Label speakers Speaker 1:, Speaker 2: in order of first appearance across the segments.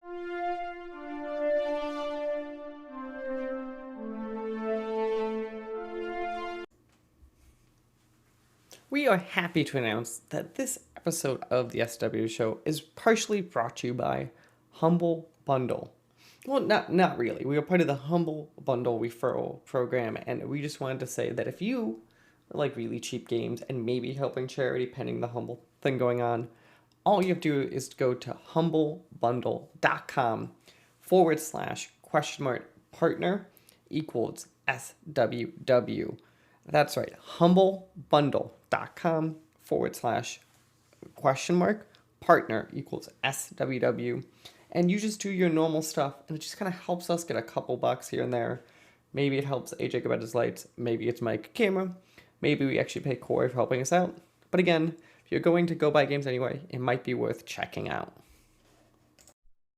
Speaker 1: We are happy to announce that this episode of the SWW Show is partially brought to you by Humble Bundle. Well, not really. We are part of the Humble Bundle referral program, and we just wanted to say that if you like really cheap games and maybe helping charity pending the Humble thing going on, all you have to do is go to humblebundle.com/partner equals SWW. That's right, humblebundle.com/partner equals SWW. And you just do your normal stuff, and it just kind of helps us get a couple bucks here and there. Maybe it helps AJ get his lights, maybe it's Mike camera, maybe we actually pay Corey for helping us out. But again, if you're going to go buy games anyway, it might be worth checking out.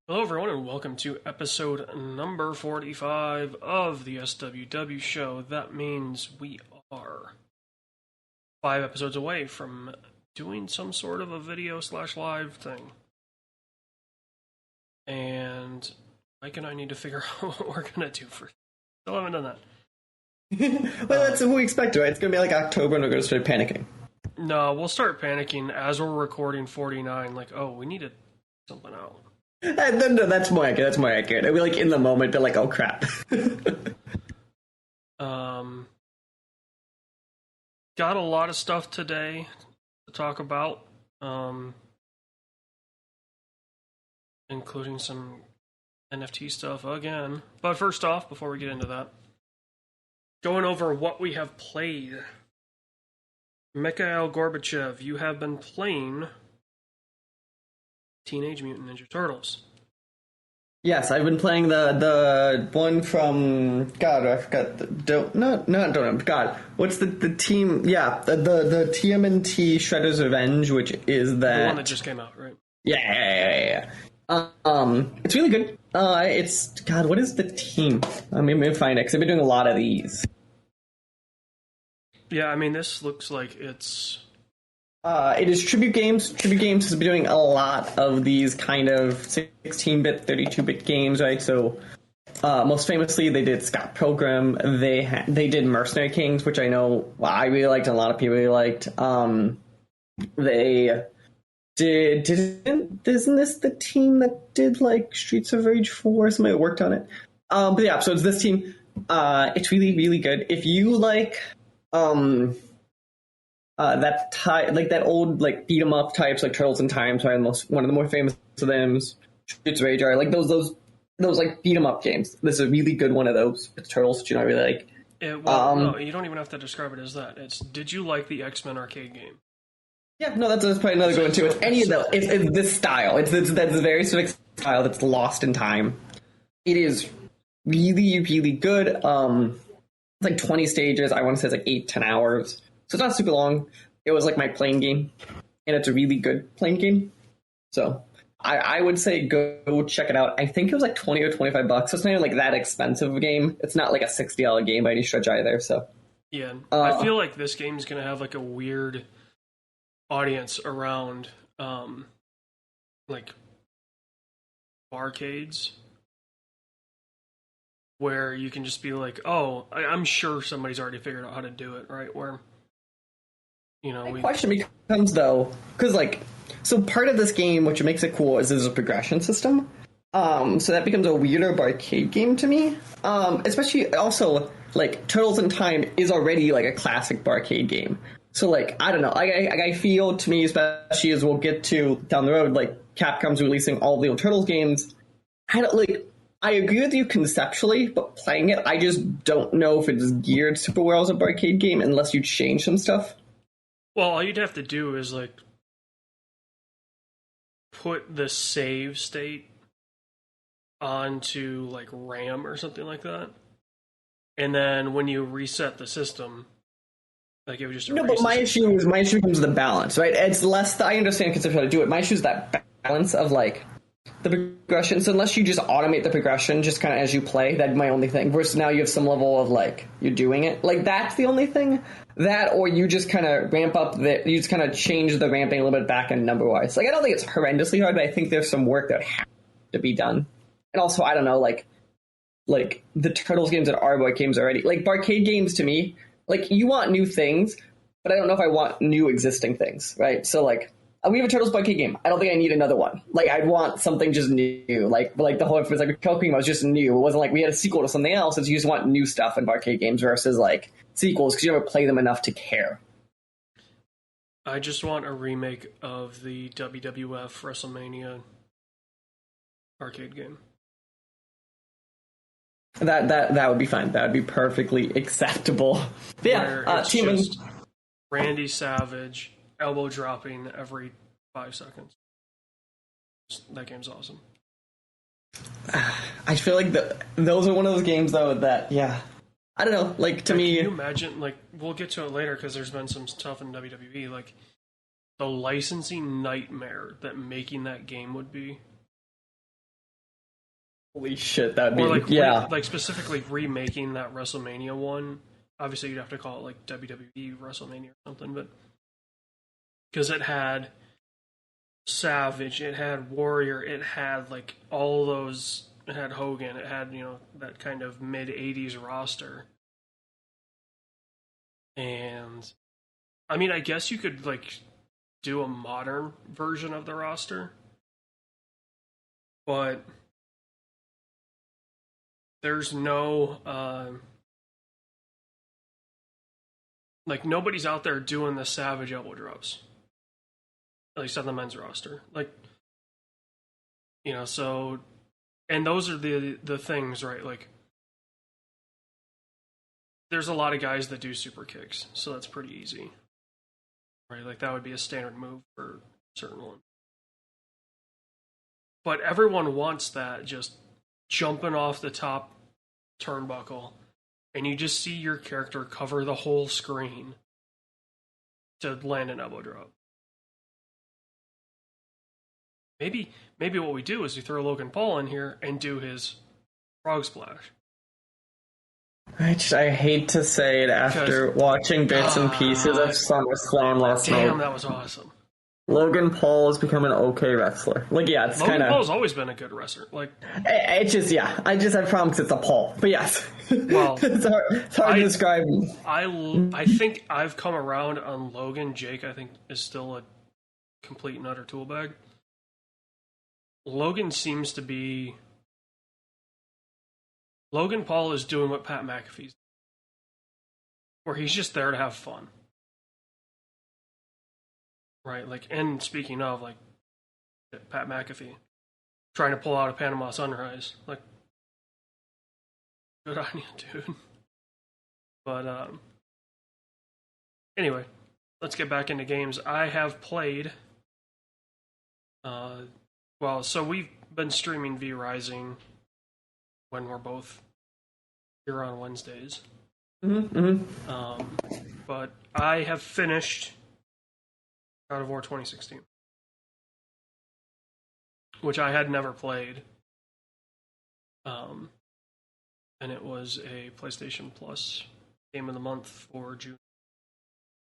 Speaker 2: Hello everyone and welcome to episode number 45 of the SWW Show. That means we are 5 episodes away from doing some sort of a video/live thing. And Mike and I need to figure out what we're going to do first. Still haven't done that.
Speaker 3: Well, that's what we expect, right? It's going to be like October and we're going to start panicking.
Speaker 2: No, we'll start panicking as we're recording 49. Like, oh, we need to something out.
Speaker 3: No, that's more accurate. It'll be like in the moment, but like, oh crap.
Speaker 2: Got a lot of stuff today to talk about, including some NFT stuff again. But first off, before we get into that, going over what we have played. Mikhail Gorbachev, you have been playing Teenage Mutant Ninja Turtles.
Speaker 3: Yes, I've been playing the one from I forgot God. What's the team? Yeah, the TMNT Shredder's Revenge, which is
Speaker 2: the one that just came out, right?
Speaker 3: Yeah. It's really good. It's God. What is the team? Let me find it because I've been doing a lot of these.
Speaker 2: Yeah, I mean, this looks like it's...
Speaker 3: It is Tribute Games. Tribute Games has been doing a lot of these kind of 16-bit, 32-bit games, right? So, most famously, they did Scott Pilgrim. They did Mercenary Kings, which I know I really liked and a lot of people really liked. They isn't this the team that did, like, Streets of Rage 4? Somebody worked on it. But yeah, so it's this team. It's really, really good. If you like... that old like beat 'em up types like Turtles in Time, sorry, one of the more famous of them, Streets of Rage are like those like beat 'em up games. This is a really good one of those. It's Turtles, which you know I really like.
Speaker 2: No, you don't even have to describe it as that. It's did you like the X-Men arcade game?
Speaker 3: Yeah, no, that's probably another good one too. It's any of those. It's this style. It's that's a very specific style that's lost in time. It is really, really good. It's like 20 stages. I want to say it's like 8-10 hours. So it's not super long. It was like my playing game, and it's a really good playing game. So I would say go check it out. I think it was like 20 or 25 bucks. So it's not even like that expensive of a game. It's not like a $60 game by any stretch either. So
Speaker 2: yeah, I feel like this game is gonna have like a weird audience around like barcades, where you can just be like, oh, I'm sure somebody's already figured out how to do it, right? Where, you know,
Speaker 3: the question becomes, though, because, like, so part of this game, which makes it cool, is there's a progression system. So that becomes a weirder arcade game to me. Especially, also, like, Turtles in Time is already, like, a classic arcade game. So, like, I don't know. I feel, to me, especially as we'll get to down the road, like, Capcom's releasing all the old Turtles games. I agree with you conceptually, but playing it, I just don't know if it's geared super well as a arcade game unless you change some stuff.
Speaker 2: Well, all you'd have to do is, like, put the save state onto, like, RAM or something like that. And then when you reset the system, like, it would just...
Speaker 3: No, but my issue comes the balance, right? It's less... I understand conceptually how to do it. My issue is that balance of, like... the progression, so unless you just automate the progression just kind of as you play, that's my only thing. Versus now you have some level of, like, you're doing it. Like, that's the only thing. That, or you just kind of ramp up you just kind of change the ramping a little bit back and number-wise. Like, I don't think it's horrendously hard, but I think there's some work that happens. to be done. And also, I don't know, like the Turtles games that are arcade games already. Like arcade games to me, like you want new things, but I don't know if I want new existing things, right? So like we have a Turtles arcade game. I don't think I need another one. Like I'd want something just new. Like the whole, it was like Pokemon was just new. It wasn't like we had a sequel to something else. It's you just want new stuff in arcade games versus like sequels because you never play them enough to care.
Speaker 2: I just want a remake of the WWF WrestleMania arcade game.
Speaker 3: That would be fine. That would be perfectly acceptable.
Speaker 2: Where
Speaker 3: Yeah,
Speaker 2: it's just Randy Savage elbow dropping every 5 seconds. That game's awesome.
Speaker 3: I feel like those are one of those games though that I don't know. Like to me,
Speaker 2: can you imagine? Like we'll get to it later because there's been some stuff in WWE. Like the licensing nightmare that making that game would be.
Speaker 3: Holy shit, that'd be
Speaker 2: like specifically remaking that WrestleMania one. Obviously, you'd have to call it like WWE WrestleMania or something, but because it had Savage, it had Warrior, it had like all those. It had Hogan. It had that kind of mid '80s roster, and I mean, I guess you could like do a modern version of the roster, but there's no like nobody's out there doing the Savage elbow drops, at least on the men's roster. Like so, and those are the things, right? Like there's a lot of guys that do super kicks, so that's pretty easy, right? Like that would be a standard move for certain ones. But everyone wants that just jumping off the top turnbuckle, and you just see your character cover the whole screen to land an elbow drop. Maybe what we do is we throw Logan Paul in here and do his frog splash.
Speaker 3: I hate to say it after watching bits and pieces of SummerSlam last night.
Speaker 2: Damn, that was awesome.
Speaker 3: Logan Paul has become an okay wrestler. Like, yeah, it's kind of...
Speaker 2: Logan Paul's always been a good wrestler. Like,
Speaker 3: it's just, I just have problems because it's a Paul. But yes,
Speaker 2: well,
Speaker 3: it's hard to describe.
Speaker 2: I think I've come around on Logan. Jake, I think, is still a complete and utter tool bag. Logan seems to be... Logan Paul is doing what Pat McAfee's, where he's just there to have fun. Right, like, and speaking of, like, Pat McAfee trying to pull out a Panama Sunrise, like, good on you, dude. But, anyway, let's get back into games. I have played, so we've been streaming V-Rising when we're both here on Wednesdays. But I have finished God of War 2016, which I had never played, and it was a PlayStation Plus Game of the Month for June,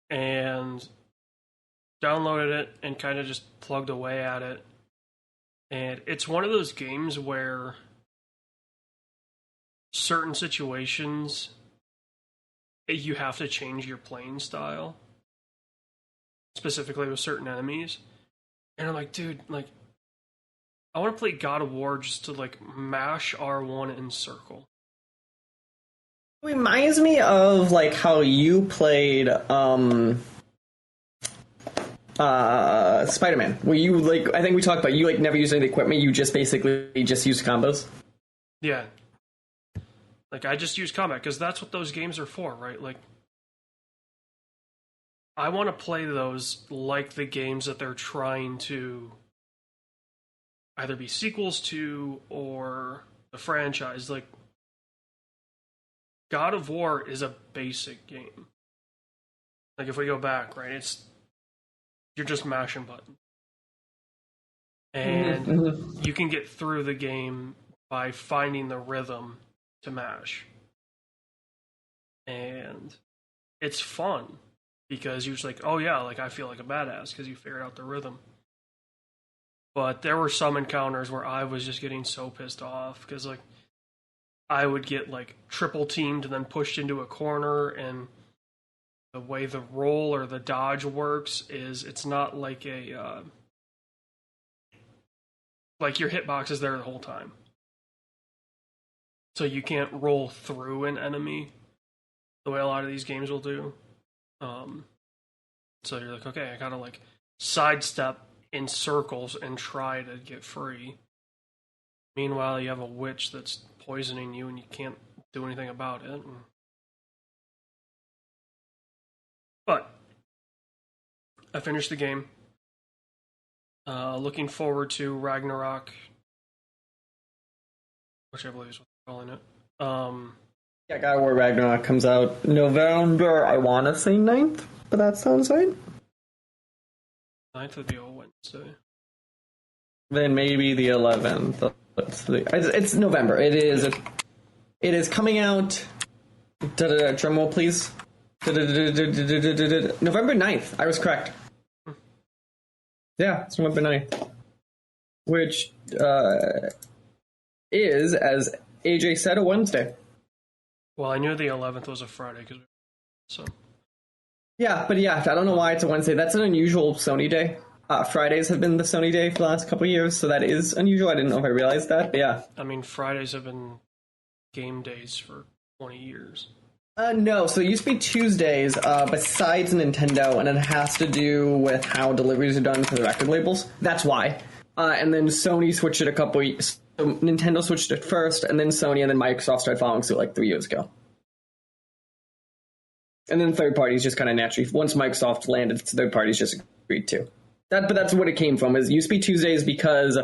Speaker 2: and downloaded it and kind of just plugged away at it, and it's one of those games where certain situations you have to change your playing style, specifically with certain enemies. And I'm like, dude, like, I want to play God of War just to, like, mash R1 in circle.
Speaker 3: It reminds me of, like, how you played, Spider-Man, where you, like, I think we talked about, you, like, never used any equipment, you just basically just used combos.
Speaker 2: Yeah. Like, I just use combat, because that's what those games are for, right? Like, I want to play those like the games that they're trying to either be sequels to or the franchise. Like, God of War is a basic game. Like, if we go back, right, you're just mashing buttons. And you can get through the game by finding the rhythm to mash. And it's fun. Because you're just like, oh yeah, like I feel like a badass because you figured out the rhythm. But there were some encounters where I was just getting so pissed off because like I would get like triple teamed and then pushed into a corner, and the way the roll or the dodge works is it's not like a like your hitbox is there the whole time, so you can't roll through an enemy the way a lot of these games will do. So you're like, okay, I gotta like sidestep in circles and try to get free. Meanwhile, you have a witch that's poisoning you and you can't do anything about it. But I finished the game. Looking forward to Ragnarok, which I believe is what they're calling it.
Speaker 3: Yeah, God of War Ragnarok comes out November, I want to say 9th, but that sounds right.
Speaker 2: 9th would be a Wednesday.
Speaker 3: Then maybe the 11th. It's November. It is coming out. Drum roll, please. November 9th. I was correct. Yeah, it's November 9th. Which is, as AJ said, a Wednesday.
Speaker 2: Well, I knew the 11th was a Friday, so.
Speaker 3: Yeah, but yeah, I don't know why it's a Wednesday. That's an unusual Sony day. Fridays have been the Sony day for the last couple of years, so that is unusual. I didn't know if I realized that, but yeah.
Speaker 2: I mean, Fridays have been game days for 20 years.
Speaker 3: No, so it used to be Tuesdays, besides Nintendo, and it has to do with how deliveries are done for the record labels. That's why. And then Sony switched it a couple years. So Nintendo switched it first, and then Sony, and then Microsoft started following suit like 3 years ago. And then third parties just kind of naturally, once Microsoft landed, third parties just agreed to. But that's what it came from. Is used to be Tuesdays because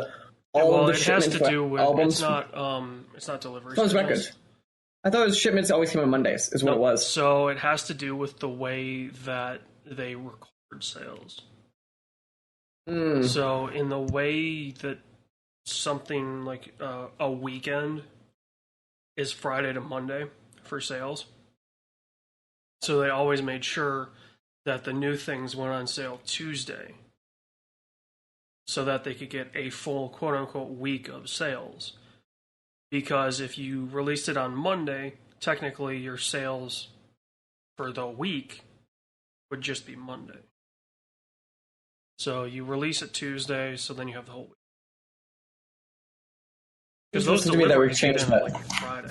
Speaker 3: all of the shipments
Speaker 2: has to do with
Speaker 3: albums.
Speaker 2: It's not deliveries.
Speaker 3: Oh, it's records. I thought it was shipments always came on Mondays. Is what it was.
Speaker 2: So it has to do with the way that they record sales. So in the way that something like a weekend is Friday to Monday for sales, so they always made sure that the new things went on sale Tuesday, so that they could get a full quote-unquote week of sales. Because if you released it on Monday, technically your sales for the week would just be Monday. So you release it Tuesday, so then you have the whole week. Because those deliveries get in like Friday.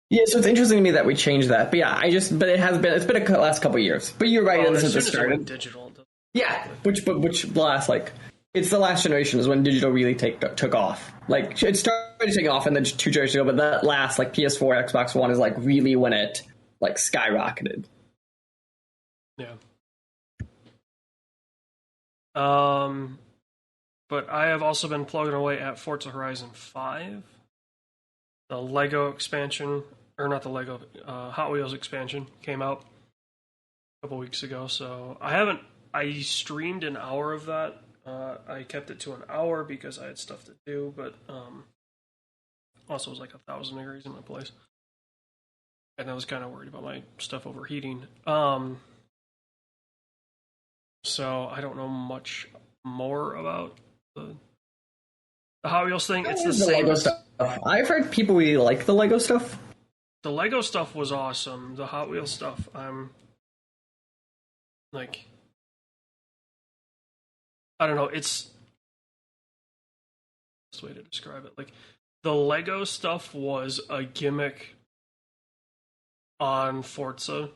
Speaker 3: Yeah, so it's interesting to me that we changed that. But yeah, it's been a last couple of years. But you're right,
Speaker 2: as
Speaker 3: since
Speaker 2: soon
Speaker 3: it
Speaker 2: as
Speaker 3: started.
Speaker 2: it went digital.
Speaker 3: Yeah, which last it's the last generation is when digital really took off. Like it started taking off, and then 2 generations ago. But that last PS4, Xbox One is like really when it like skyrocketed.
Speaker 2: Yeah. But I have also been plugging away at Forza Horizon 5. The Lego expansion, or not the Lego, Hot Wheels expansion came out a couple weeks ago. So I streamed an hour of that. I kept it to an hour because I had stuff to do, but also it was like 1,000 degrees in my place. And I was kind of worried about my stuff overheating. So I don't know much more about the Hot Wheels thing. It's the same.
Speaker 3: Lego stuff. I've heard people really like the Lego stuff.
Speaker 2: The Lego stuff was awesome. The Hot Wheels stuff, I'm like, I don't know. It's the best way to describe it. Like, the Lego stuff was a gimmick on Forza.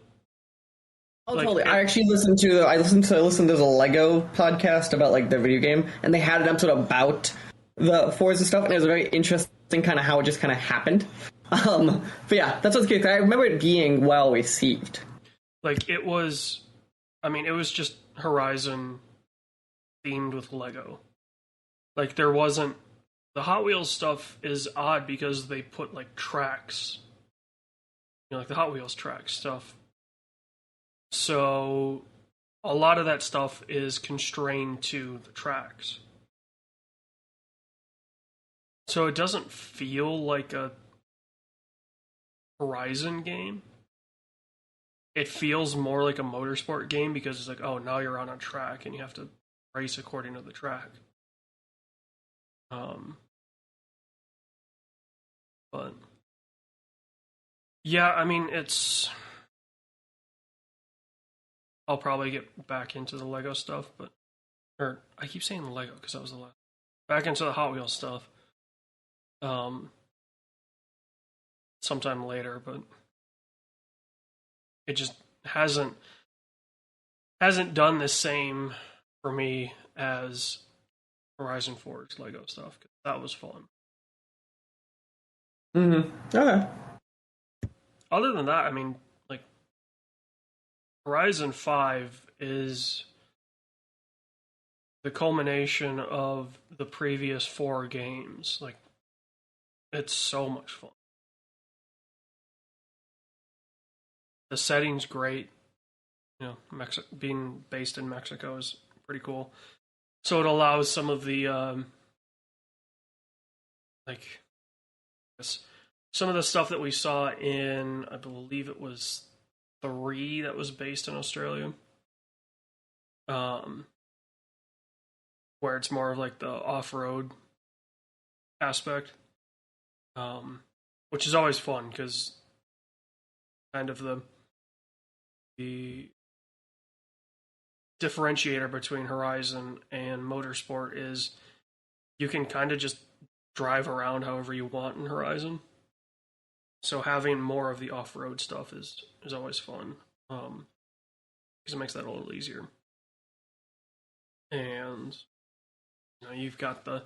Speaker 3: Oh, like, totally. I actually listened to the Lego podcast about like the video game, and they had an episode about the Forza stuff, and it was very interesting kind of how it just kind of happened. But yeah, that's what's good. I remember it being well received.
Speaker 2: Like it was just Horizon themed with Lego. Like there wasn't the Hot Wheels stuff is odd because they put like tracks, like the Hot Wheels track stuff. So a lot of that stuff is constrained to the tracks. So it doesn't feel like a Horizon game. It feels more like a motorsport game because it's like, oh, now you're on a track and you have to race according to the track. Um, but yeah, I mean, I'll probably get back into the Lego stuff, or I keep saying the Lego because that was the last. Back into the Hot Wheels stuff. Sometime later, but it just hasn't done the same for me as Horizon 4's Lego stuff. That was fun.
Speaker 3: Okay.
Speaker 2: Other than that, I mean, like Horizon 5 is the culmination of the previous 4 games. Like, it's so much fun. The setting's great. You know, being based in Mexico is pretty cool. So it allows some of the like some of the stuff that we saw in, I believe it was 3 that was based in Australia. Where it's more of like the off-road aspect. Which is always fun because kind of the differentiator between Horizon and Motorsport is you can kind of just drive around however you want in Horizon. So having more of the off-road stuff is always fun, because it makes that a little easier. And you know, you've got the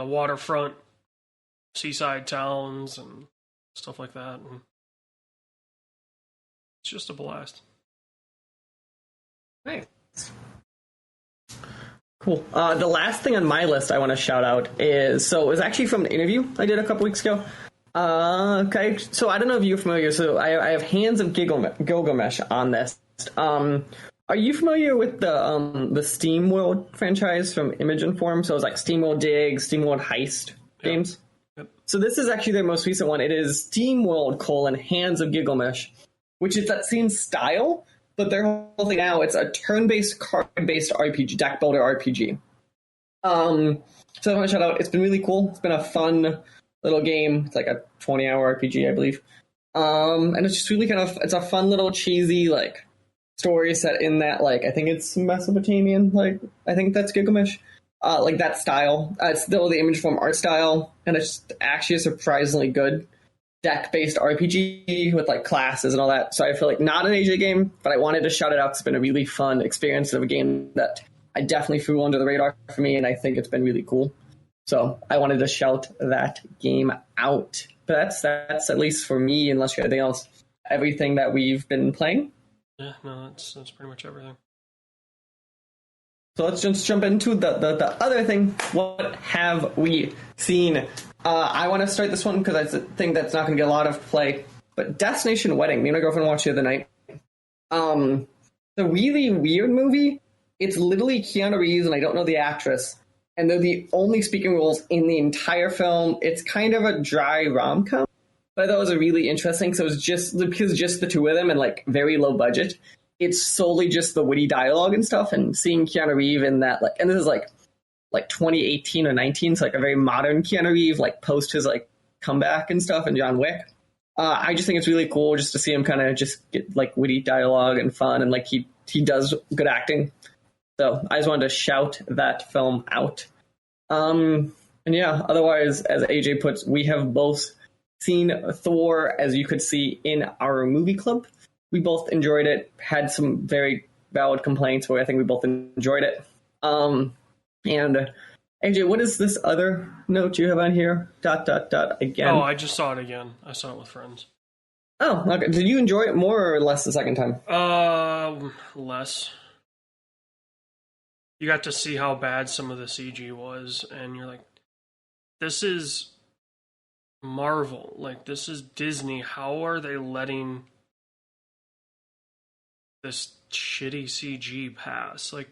Speaker 2: waterfront seaside towns and stuff like that, and it's just a blast.
Speaker 3: Nice. Cool. The last thing on my list I want to shout out is, it was actually from an interview I did a couple weeks ago. Okay, so I don't know if you're familiar, so I have Hands of Gilgamesh on this. Are you familiar with the SteamWorld franchise from Image and Form? So it's like SteamWorld Dig, SteamWorld Heist games?
Speaker 2: Yep.
Speaker 3: So this is actually their most recent one. It is SteamWorld: Hands of Gilgamesh, which is that same style, but their whole thing now, it's a turn-based, card-based RPG, deck builder RPG. So I want to shout out, it's been really cool. It's been a fun little game. It's like a 20-hour RPG, I believe. And it's just really it's a fun little cheesy, like, story set in that, like, I think it's Mesopotamian, like, I think that's Gilgamesh. Like that style. It's still the Image Form art style, and it's actually a surprisingly good deck-based RPG with like classes and all that. So I feel like not an AJ game, but I wanted to shout it out because it's been a really fun experience of a game that I definitely flew under the radar for me, and I think it's been really cool. So I wanted to shout that game out. But that's at least for me, unless you have anything else, everything that we've been playing.
Speaker 2: Yeah, no, that's pretty much everything.
Speaker 3: So let's just jump into the other thing. What have we seen? I want to start this one because that's a thing that's not going to get a lot of play. But Destination Wedding, me and my girlfriend watched the other night. The really weird movie. It's literally Keanu Reeves, and I don't know the actress. And they're the only speaking roles in the entire film. It's kind of a dry rom-com. But I thought it was a really interesting. So it's just because just the two of them and like very low budget. It's solely just the witty dialogue and stuff, and seeing Keanu Reeves in that, like, and this is like 2018 or 19, so like a very modern Keanu Reeves, like post his like comeback and stuff, and John Wick. I just think it's really cool just to see him kind of just get like witty dialogue and fun, and like he does good acting. So I just wanted to shout that film out. And yeah, otherwise, as AJ puts, we have both seen Thor, as you could see in our movie club. We both enjoyed it, had some very valid complaints, but I think we both enjoyed it. And AJ, what is this other note you have on here? ... again.
Speaker 2: Oh, I just saw it again. I saw it with friends.
Speaker 3: Oh, okay. Did you enjoy it more or less the second time?
Speaker 2: Less. You got to see how bad some of the CG was, and you're like, this is Marvel. Like, this is Disney. How are they letting this shitty CG pass? Like,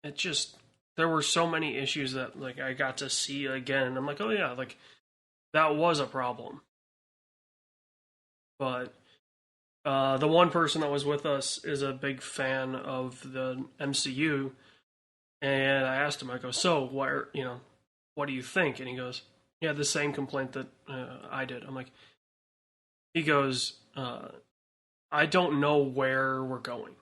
Speaker 2: it just, there were so many issues that like I got to see again, and I'm like, oh yeah, like that was a problem. But the one person that was with us is a big fan of the MCU, And I asked him, I go, so what do you think? And he goes, yeah, the same complaint that I did. I'm like, he goes, I don't know where we're going.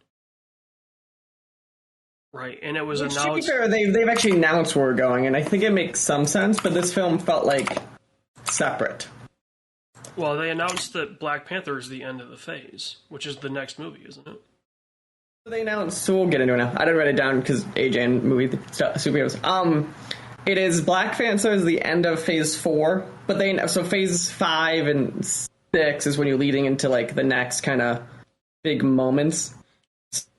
Speaker 2: Right, and it was
Speaker 3: Which, to be
Speaker 2: announced.
Speaker 3: fair, they've actually announced where we're going, and I think it makes some sense, but this film felt like separate.
Speaker 2: Well, they announced that Black Panther is the end of the phase, which is the next movie, isn't it?
Speaker 3: They announced, so we'll get into it now. I didn't write it down because AJ and movie stuff, superheroes. It is Black Panther is the end of Phase 4, but so Phase 5 and 6 is when you're leading into like the next kind of big moments.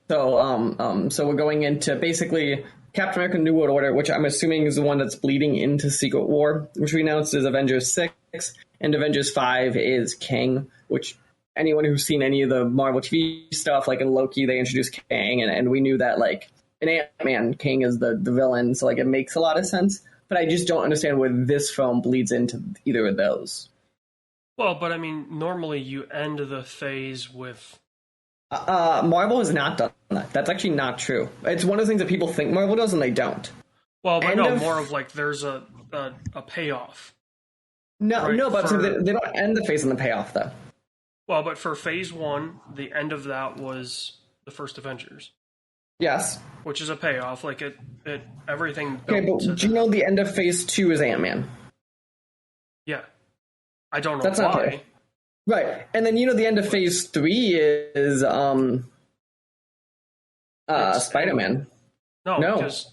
Speaker 3: So we're going into basically Captain America: New World Order, which I'm assuming is the one that's bleeding into Secret War, which we announced is Avengers 6, and Avengers 5 is Kang, which anyone who's seen any of the Marvel TV stuff, like in Loki, they introduced Kang, and we knew that, like, in Ant-Man, Kang is the villain, so, like, it makes a lot of sense. But I just don't understand where this film bleeds into either of those.
Speaker 2: Well, but I mean, normally you end the phase with...
Speaker 3: Marvel has not done that. That's actually not true. It's one of the things that people think Marvel does, and they don't.
Speaker 2: Well, but more of, like, there's a payoff.
Speaker 3: No,
Speaker 2: right?
Speaker 3: but they don't end the phase in the payoff, though.
Speaker 2: Well, but for Phase 1, the end of that was the first Avengers.
Speaker 3: Yes.
Speaker 2: Which is a payoff. Like, it everything built
Speaker 3: Okay, but do you know the end of Phase 2 is Ant-Man?
Speaker 2: Yeah. I don't know
Speaker 3: That's
Speaker 2: why.
Speaker 3: not fair. Right. And then the end of Phase 3 is Spider-Man.
Speaker 2: No. Because...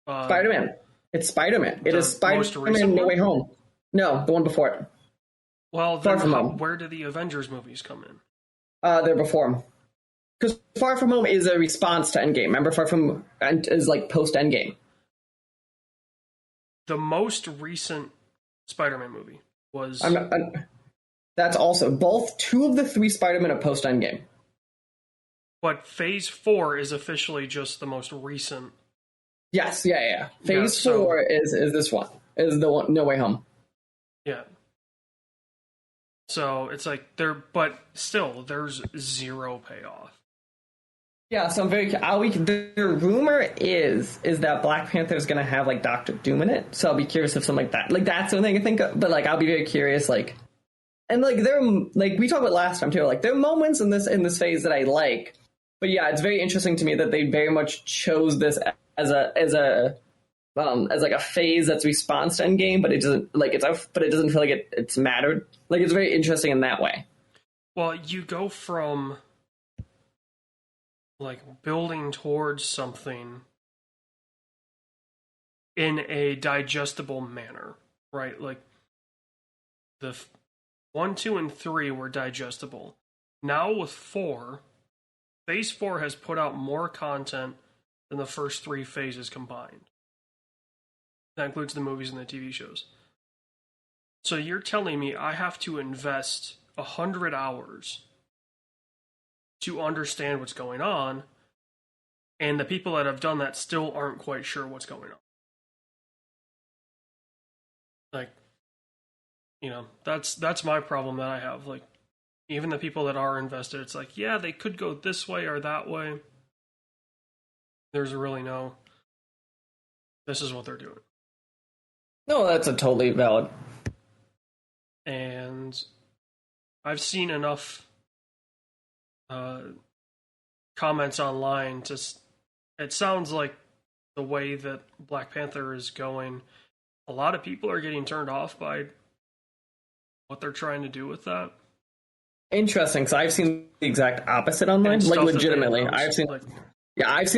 Speaker 3: Spider-Man. It's Spider-Man. It is Spider-Man No Way Home. No, the one before it.
Speaker 2: Well, then where do the Avengers movies come in?
Speaker 3: They're before them. Because Far From Home is a response to Endgame. Remember, Far From Home is like post-Endgame.
Speaker 2: The most recent Spider-Man movie was...
Speaker 3: that's also... Two of the three Spider-Man are post-Endgame.
Speaker 2: But Phase 4 is officially just the most recent...
Speaker 3: Yes, yeah. Phase 4 is this one. Is the one No Way Home.
Speaker 2: Yeah. So it's like but still, there's zero payoff.
Speaker 3: Yeah, so I'm very. The rumor is that Black Panther is going to have like Doctor Doom in it. So I'll be curious if something like that's the only thing I think of. But like, I'll be very curious. Like, and like there, like we talked about last time too. Like there are moments in this phase that I like. But yeah, it's very interesting to me that they very much chose this as like a phase that's response to Endgame, but it doesn't but it doesn't feel like it's mattered. Like it's very interesting in that way.
Speaker 2: Well, you go from like building towards something in a digestible manner, right? Like the 1, 2, and 3 were digestible. Now with 4, Phase 4 has put out more content than the first 3 phases combined. That includes the movies and the TV shows. So you're telling me I have to invest 100 hours to understand what's going on, and the people that have done that still aren't quite sure what's going on. Like, that's my problem that I have. Like, even the people that are invested, it's like, yeah, they could go this way or that way. There's really no, this is what they're doing.
Speaker 3: No, that's a totally valid.
Speaker 2: And I've seen enough comments online it sounds like the way that Black Panther is going, a lot of people are getting turned off by what they're trying to do with that.
Speaker 3: Interesting, because I've seen the exact opposite online. Like legitimately, I've seen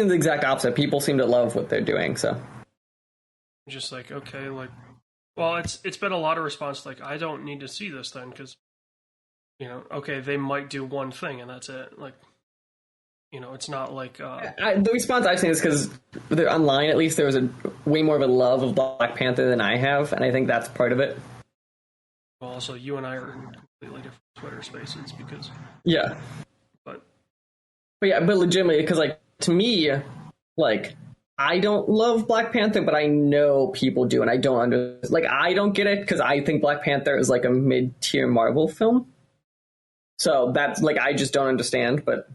Speaker 3: the exact opposite. People seem to love what they're doing. So,
Speaker 2: just like, okay, like, well, it's been a lot of response. Like, I don't need to see this then, because okay, they might do one thing and that's it. Like, it's not like
Speaker 3: the response I've seen is because online, at least, there was a way more of a love of Black Panther than I have, and I think that's part of it.
Speaker 2: Well, also, you and I are in completely different Twitter spaces because but
Speaker 3: legitimately, because like to me, like I don't love Black Panther, but I know people do, and I don't I don't get it because I think Black Panther is like a mid-tier Marvel film. So that's like I just don't understand, but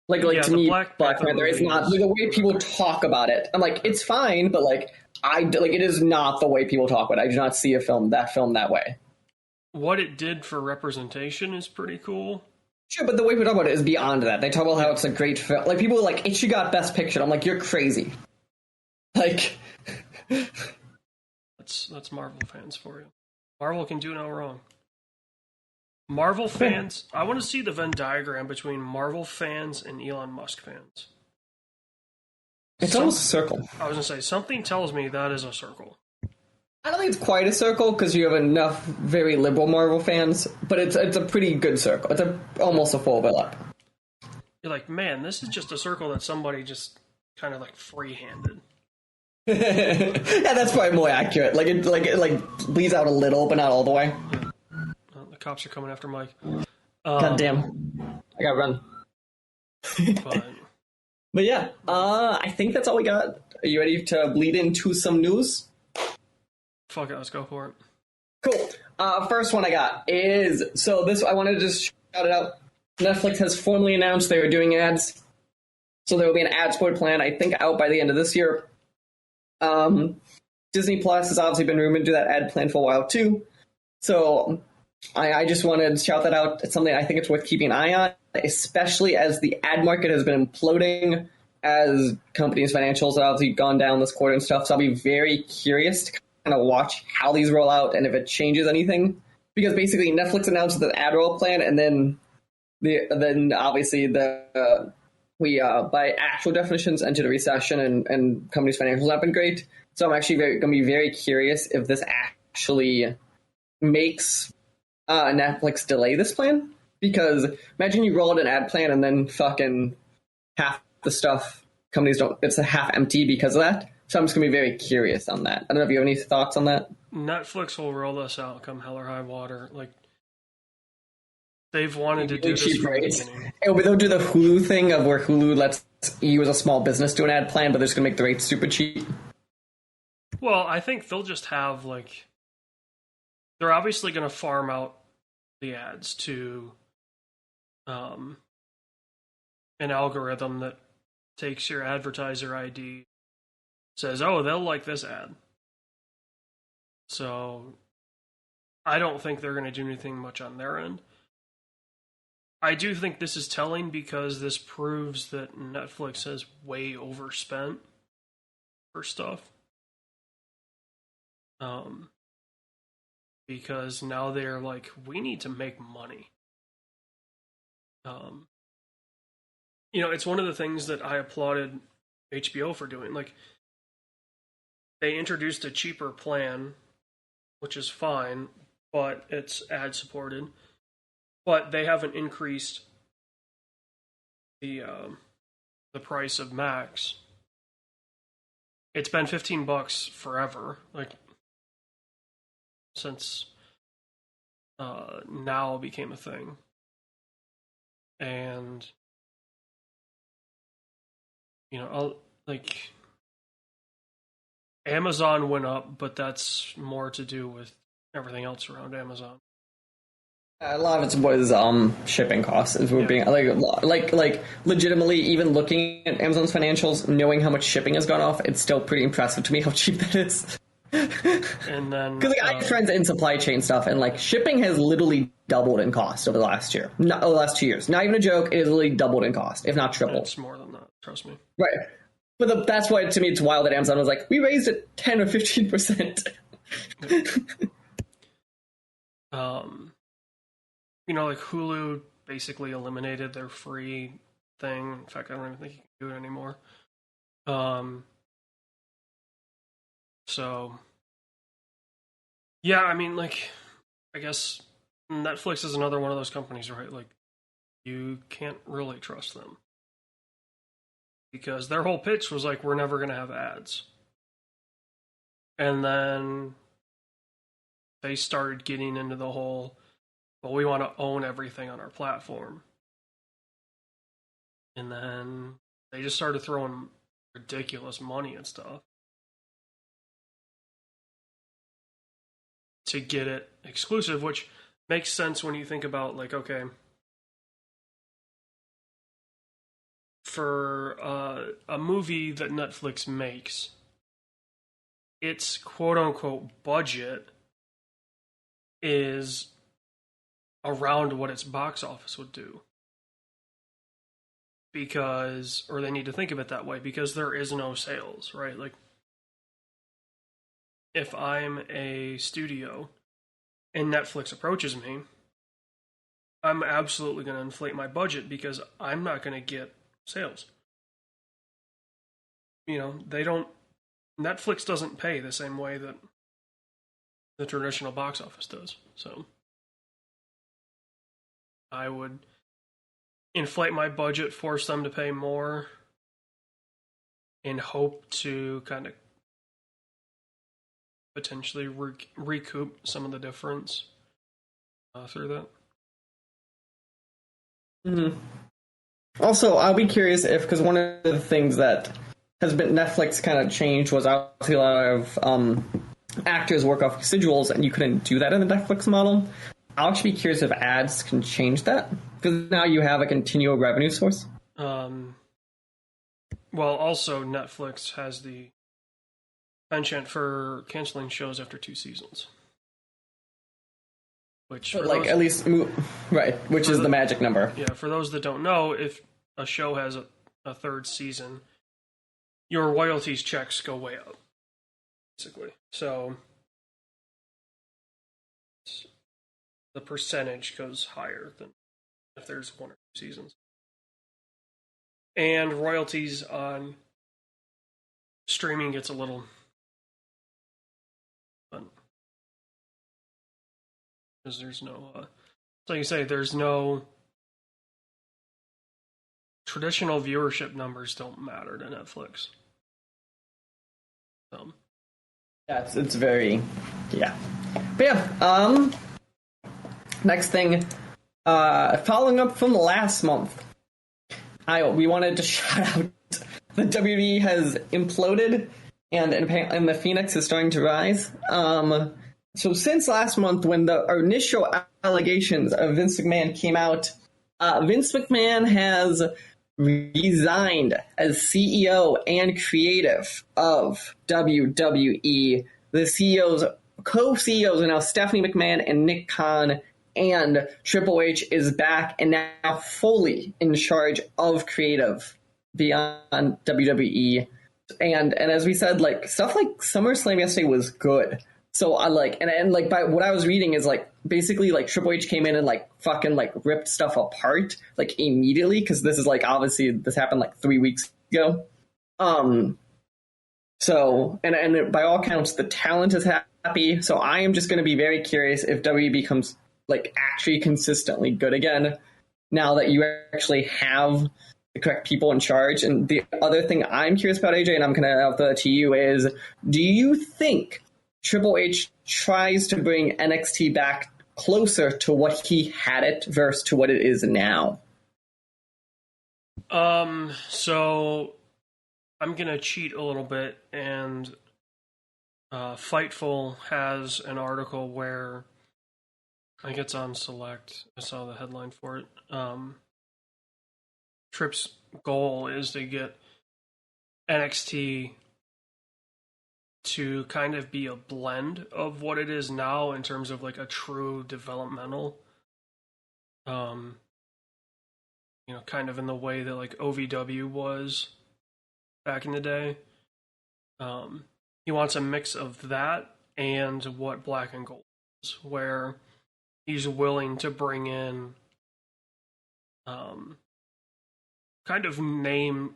Speaker 3: Like
Speaker 2: Yeah,
Speaker 3: to
Speaker 2: the
Speaker 3: me,
Speaker 2: Black
Speaker 3: Black
Speaker 2: Panther
Speaker 3: Panther is
Speaker 2: movie
Speaker 3: not
Speaker 2: is
Speaker 3: like, the way people talk about it. I'm like, it's fine, but like it is not the way people talk about it. I do not see a film that way.
Speaker 2: what it did for representation is pretty cool.
Speaker 3: Sure, but the way people talk about it is beyond that. They talk about how it's a great film. Like people are like, it should got Best Picture. I'm like, you're crazy. Like,
Speaker 2: That's Marvel fans for you. Marvel can do no wrong. Marvel fans, I want to see the Venn diagram between Marvel fans and Elon Musk fans.
Speaker 3: it's almost a circle.
Speaker 2: I was going to say, something tells me that is a circle.
Speaker 3: I don't think it's quite a circle because you have enough very liberal Marvel fans, but it's a pretty good circle. It's almost a full overlap.
Speaker 2: You're like, man, this is just a circle that somebody just kind of like free-handed.
Speaker 3: Yeah, that's probably more accurate. Like it bleeds out a little, but not all the way.
Speaker 2: The cops are coming after Mike.
Speaker 3: God damn, I gotta run.
Speaker 2: But
Speaker 3: But yeah, I think that's all we got. Are you ready to bleed into some news?
Speaker 2: fuck it, let's go for it.
Speaker 3: Cool. First one I got is I wanted to just shout it out. Netflix has formally announced they are doing ads, so there will be an ad support plan. I think out by the end of this year. Disney Plus has obviously been rumored to do that ad plan for a while too. So I just wanted to shout that out. It's something I think it's worth keeping an eye on, especially as the ad market has been imploding as companies' financials have obviously gone down this quarter and stuff. So I'll be very curious to kind of watch how these roll out and if it changes anything. Because basically Netflix announced the ad roll plan, and then obviously by actual definitions entered a recession, and companies' financials have been great. So I'm actually going to be very curious if this actually makes Netflix delay this plan. Because imagine you roll out an ad plan and then fucking half the stuff companies don't, it's a half empty because of that. So I'm just going to be very curious on that. I don't know if you have any thoughts on that.
Speaker 2: Netflix will roll this out come hell or high water. Like, they've wanted to do this
Speaker 3: Cheap
Speaker 2: from the
Speaker 3: rates.
Speaker 2: beginning.
Speaker 3: They'll do the Hulu thing of where Hulu lets you as a small business do an ad plan, but they're just going to make the rates super cheap.
Speaker 2: Well, I think they'll just have, like, they're obviously going to farm out the ads to an algorithm that takes your advertiser ID, says, oh, they'll like this ad. So I don't think they're going to do anything much on their end. I do think this is telling because this proves that Netflix has way overspent for stuff. Because now they're like, we need to make money. It's one of the things that I applauded HBO for doing. Like, they introduced a cheaper plan, which is fine, but it's ad supported. But they haven't increased the price of Max. It's been $15 forever, like since Now became a thing, and like Amazon went up, but that's more to do with everything else around Amazon.
Speaker 3: A lot of it was shipping costs. If we're being like legitimately, even looking at Amazon's financials, knowing how much shipping has gone off, it's still pretty impressive to me how cheap that is.
Speaker 2: And then
Speaker 3: Because I have friends in supply chain stuff, and like shipping has literally doubled in cost over the last year, the last 2 years. Not even a joke. It has literally doubled in cost, if not tripled.
Speaker 2: It's more than that. Trust me.
Speaker 3: Right. But that's why to me it's wild that Amazon was like, we raised it 10 or 15%.
Speaker 2: Like Hulu basically eliminated their free thing. In fact, I don't even think you can do it anymore. So, yeah, I mean, like, I guess Netflix is another one of those companies, right? Like, you can't really trust them. Because their whole pitch was like, we're never going to have ads. And then they started getting into the whole, well, we want to own everything on our platform. And then they just started throwing ridiculous money and stuff to get it exclusive, which makes sense when you think about, like, okay, for a movie that Netflix makes, its quote-unquote budget is around what its box office would do. Because, or they need to think of it that way, because there is no sales, right? Like, if I'm a studio and Netflix approaches me, I'm absolutely going to inflate my budget because I'm not going to get sales. You know, Netflix doesn't pay the same way that the traditional box office does. So I would inflate my budget, force them to pay more, and hope to kind of potentially recoup some of the difference through that.
Speaker 3: Mm-hmm. Also, I'll be curious if, because one of the things that has been Netflix kind of changed was obviously a lot of actors work off residuals, and you couldn't do that in the Netflix model. I'll actually be curious if ads can change that, because now you have a continual revenue source.
Speaker 2: Well, also Netflix has the penchant for canceling shows after 2 seasons. Which,
Speaker 3: like, at least, right, which is the magic number.
Speaker 2: Yeah, for those that don't know, if a show has a third season, your royalties checks go way up, basically. So the percentage goes higher than if there's 1 or 2 seasons. And royalties on streaming gets a little fun. Because there's no, like you say, there's no traditional viewership numbers don't matter to Netflix.
Speaker 3: Yeah, it's very, yeah. But yeah, next thing, following up from last month, we wanted to shout out the WWE has imploded and the Phoenix is starting to rise. So since last month, when the initial allegations of Vince McMahon came out, Vince McMahon has resigned as CEO and creative of WWE. The co-CEOs are now Stephanie McMahon and Nick Khan, and Triple H is back and now fully in charge of creative beyond WWE. And as we said, like, stuff like SummerSlam yesterday was good. So I like, and like, by what I was reading is like, basically like Triple H came in and like fucking like ripped stuff apart like immediately, because this is like, obviously this happened like 3 weeks ago. So and by all accounts the talent is happy. So I am just going to be very curious if WWE becomes like actually consistently good again now that you actually have the correct people in charge. And the other thing I'm curious about, AJ, and I'm going to have that to you, is do you think Triple H tries to bring NXT back closer to what he had it versus to what it is now?
Speaker 2: So I'm gonna cheat a little bit, and Fightful has an article where I think it's on Select. I saw the headline for it. Tripp's goal is to get NXT to kind of be a blend of what it is now in terms of like a true developmental, kind of in the way that like OVW was back in the day. He wants a mix of that and what Black and Gold is, where he's willing to bring in kind of name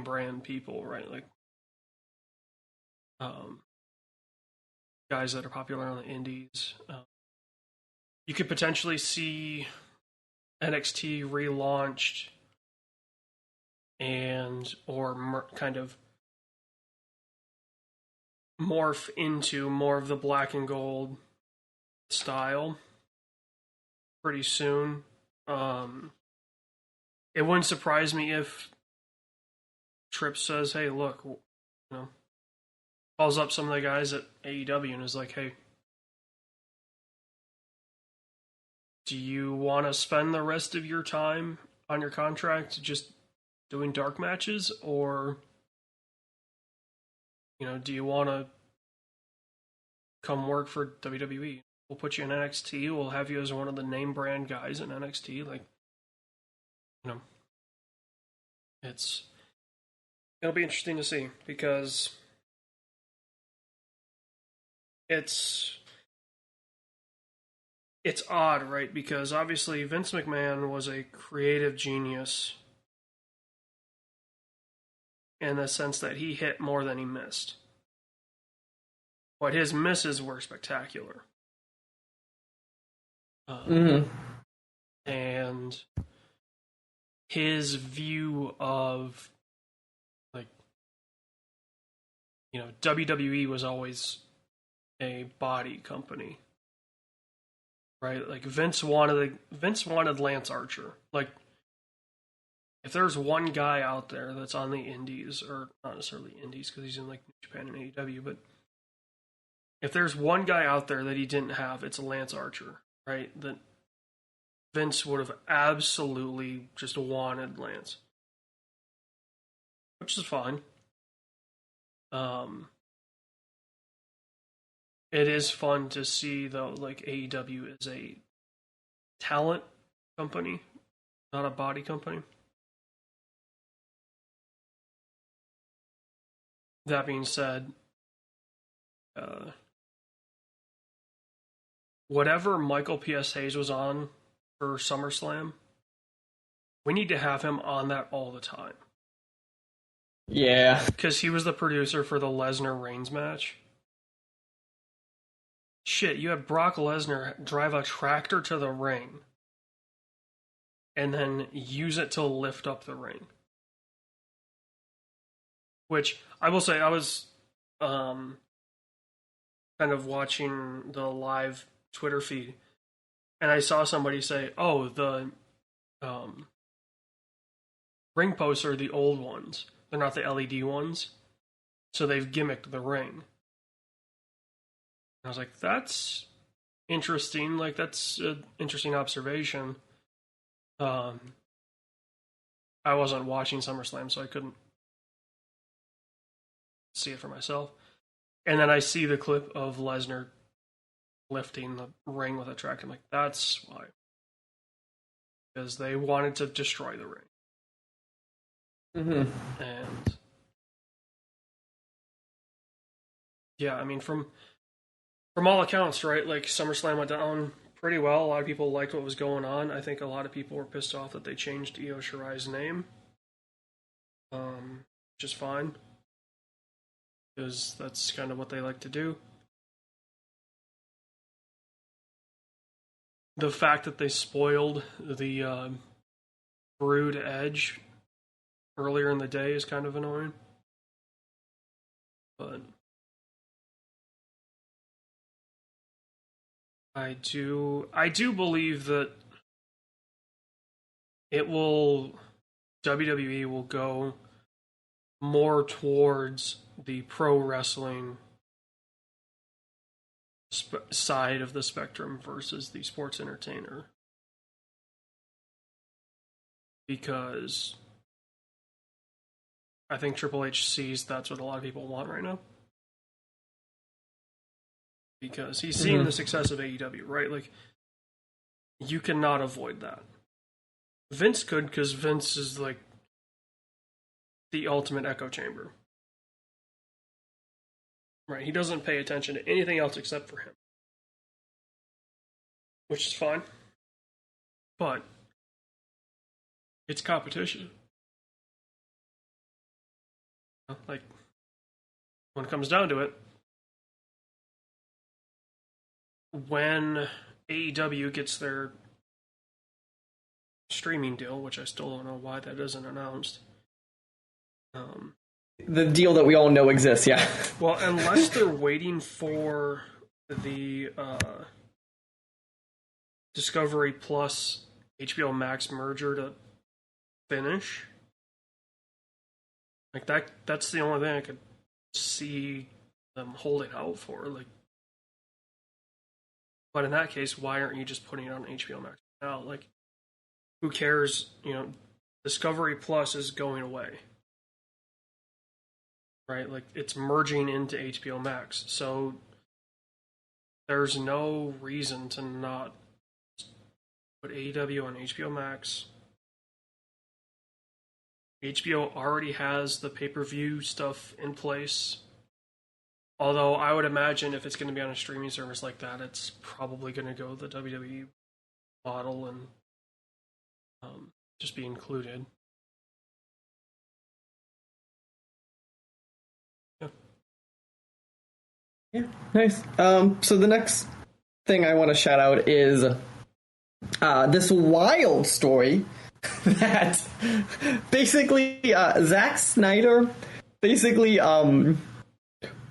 Speaker 2: brand people, right? Like guys that are popular on the indies. You could potentially see NXT relaunched or kind of morph into more of the Black and Gold style pretty soon. It wouldn't surprise me if Tripp says, "Hey, look, calls up some of the guys at AEW and is like, hey, do you want to spend the rest of your time on your contract just doing dark matches, or do you want to come work for WWE? We'll put you in NXT. We'll have you as one of the name brand guys in NXT. Like, it'll be interesting to see, because it's odd, right? Because obviously Vince McMahon was a creative genius in the sense that he hit more than he missed. But his misses were spectacular. And his view of, like, WWE was always a body company, right? Like, Vince wanted Lance Archer. Like, if there's one guy out there that's on the indies, or not necessarily indies because he's in like New Japan and AEW, but if there's one guy out there that he didn't have, it's Lance Archer, right? That Vince would have absolutely just wanted Lance, which is fine. It is fun to see, though, like, AEW is a talent company, not a body company. That being said, whatever Michael P.S. Hayes was on for SummerSlam, we need to have him on that all the time.
Speaker 3: Yeah.
Speaker 2: Because he was the producer for the Lesnar-Reigns match. Shit, you had Brock Lesnar drive a tractor to the ring and then use it to lift up the ring. Which, I will say, I was kind of watching the live Twitter feed, and I saw somebody say, oh, the ring posts are the old ones. They're not the LED ones. So they've gimmicked the ring. And I was like, that's interesting. Like, that's an interesting observation. I wasn't watching SummerSlam, so I couldn't see it for myself. And then I see the clip of Lesnar lifting the ring with a tractor. I'm like, that's why. Because they wanted to destroy the ring.
Speaker 3: Mm-hmm.
Speaker 2: And yeah, I mean, from all accounts, right? Like, SummerSlam went down pretty well. A lot of people liked what was going on. I think a lot of people were pissed off that they changed Io Shirai's name, which is fine, because that's kind of what they like to do. The fact that they spoiled the Brood Edge earlier in the day is kind of annoying. But I do believe that WWE will go more towards the pro wrestling side of the spectrum versus the sports entertainer, because I think Triple H sees that's what a lot of people want right now, because he's seeing the success of AEW, right? Like, you cannot avoid that. Vince could, because Vince is like the ultimate echo chamber. Right, he doesn't pay attention to anything else except for him. Which is fine. But it's competition. Like, when it comes down to it, when AEW gets their streaming deal, which I still don't know why that isn't announced,
Speaker 3: The deal that we all know exists, yeah.
Speaker 2: well, unless they're waiting for the Discovery Plus HBO Max merger to finish, like, that's the only thing I could see them holding out for. Like, but in that case, why aren't you just putting it on HBO Max now? Like, who cares? Discovery Plus is going away, right? Like, it's merging into HBO Max, so there's no reason to not put AEW on HBO Max. HBO already has the pay-per-view stuff in place. Although I would imagine if it's going to be on a streaming service like that, it's probably going to go the WWE model and just be included. Yeah.
Speaker 3: Yeah, nice. So the next thing I want to shout out is this wild story that basically Zack Snyder basically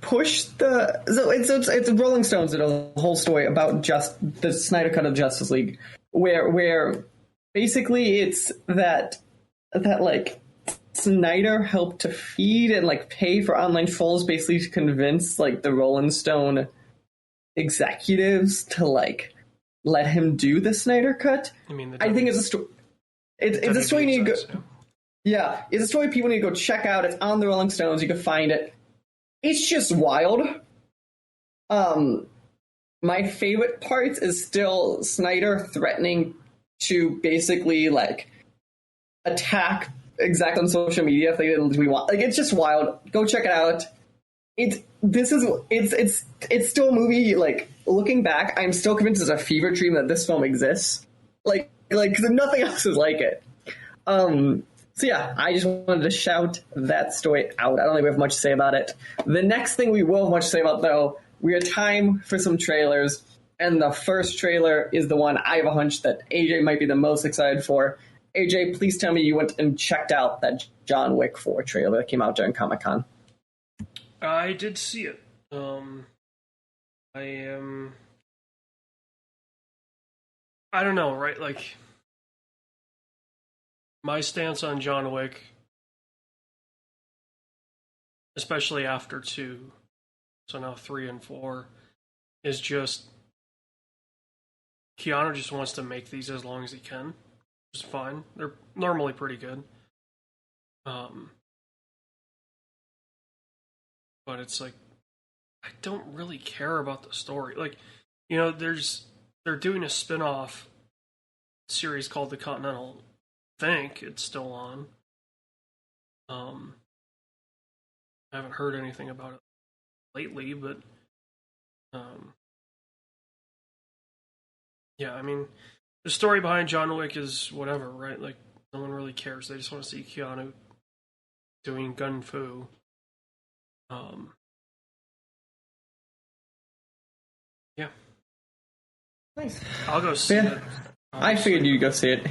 Speaker 3: pushed it's Rolling Stones did a whole story about just the Snyder Cut of Justice League, where basically it's that like Snyder helped to feed and like pay for online trolls, basically to convince like the Rolling Stone executives to like let him do the Snyder Cut. I think it's a story. It's a story you need to go. Yeah, it's a story people need to go check out. It's on the Rolling Stones. You can find it. It's just wild. My favorite parts is still Snyder threatening to basically like attack exec on social media if they didn't we want. Like, it's just wild. Go check it out. It's still a movie. Like, looking back, I'm still convinced it's a fever dream that this film exists. Like, because nothing else is like it. So yeah, I just wanted to shout that story out. I don't think we have much to say about it. The next thing we will have much to say about, though, we have time for some trailers, and the first trailer is the one I have a hunch that AJ might be the most excited for. AJ, please tell me you went and checked out that John Wick 4 trailer that came out during Comic-Con.
Speaker 2: I did see it. I don't know, right? Like, my stance on John Wick, especially after 2, so now 3 and 4, is just Keanu just wants to make these as long as he can, which is fine. They're normally pretty good. But it's like, I don't really care about the story. Like, they're doing a spin-off series called The Continental. I think it's still on. I haven't heard anything about it lately, but yeah, I mean, the story behind John Wick is whatever, right? Like, no one really cares. They just want to see Keanu doing gun fu. Yeah.
Speaker 3: Nice.
Speaker 2: I'll go see it.
Speaker 3: I figured you'd go see it.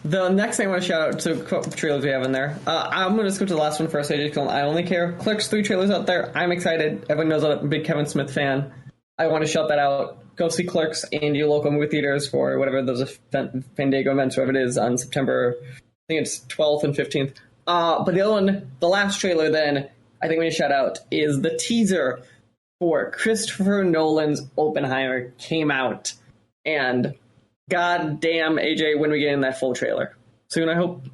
Speaker 3: The next thing I want to shout out to trailers we have in there. I'm going to skip to the last one first. I only care. Clerks 3 trailers out there. I'm excited. Everyone knows I'm a big Kevin Smith fan. I want to shout that out. Go see Clerks in your local movie theaters for whatever those Fandango events, whatever it is, on September, I think it's 12th and 15th. But the other one, the last trailer then, I think we need to shout out, is the teaser for Christopher Nolan's Oppenheimer came out. And god damn, AJ, when we get in that full trailer? Soon, I hope?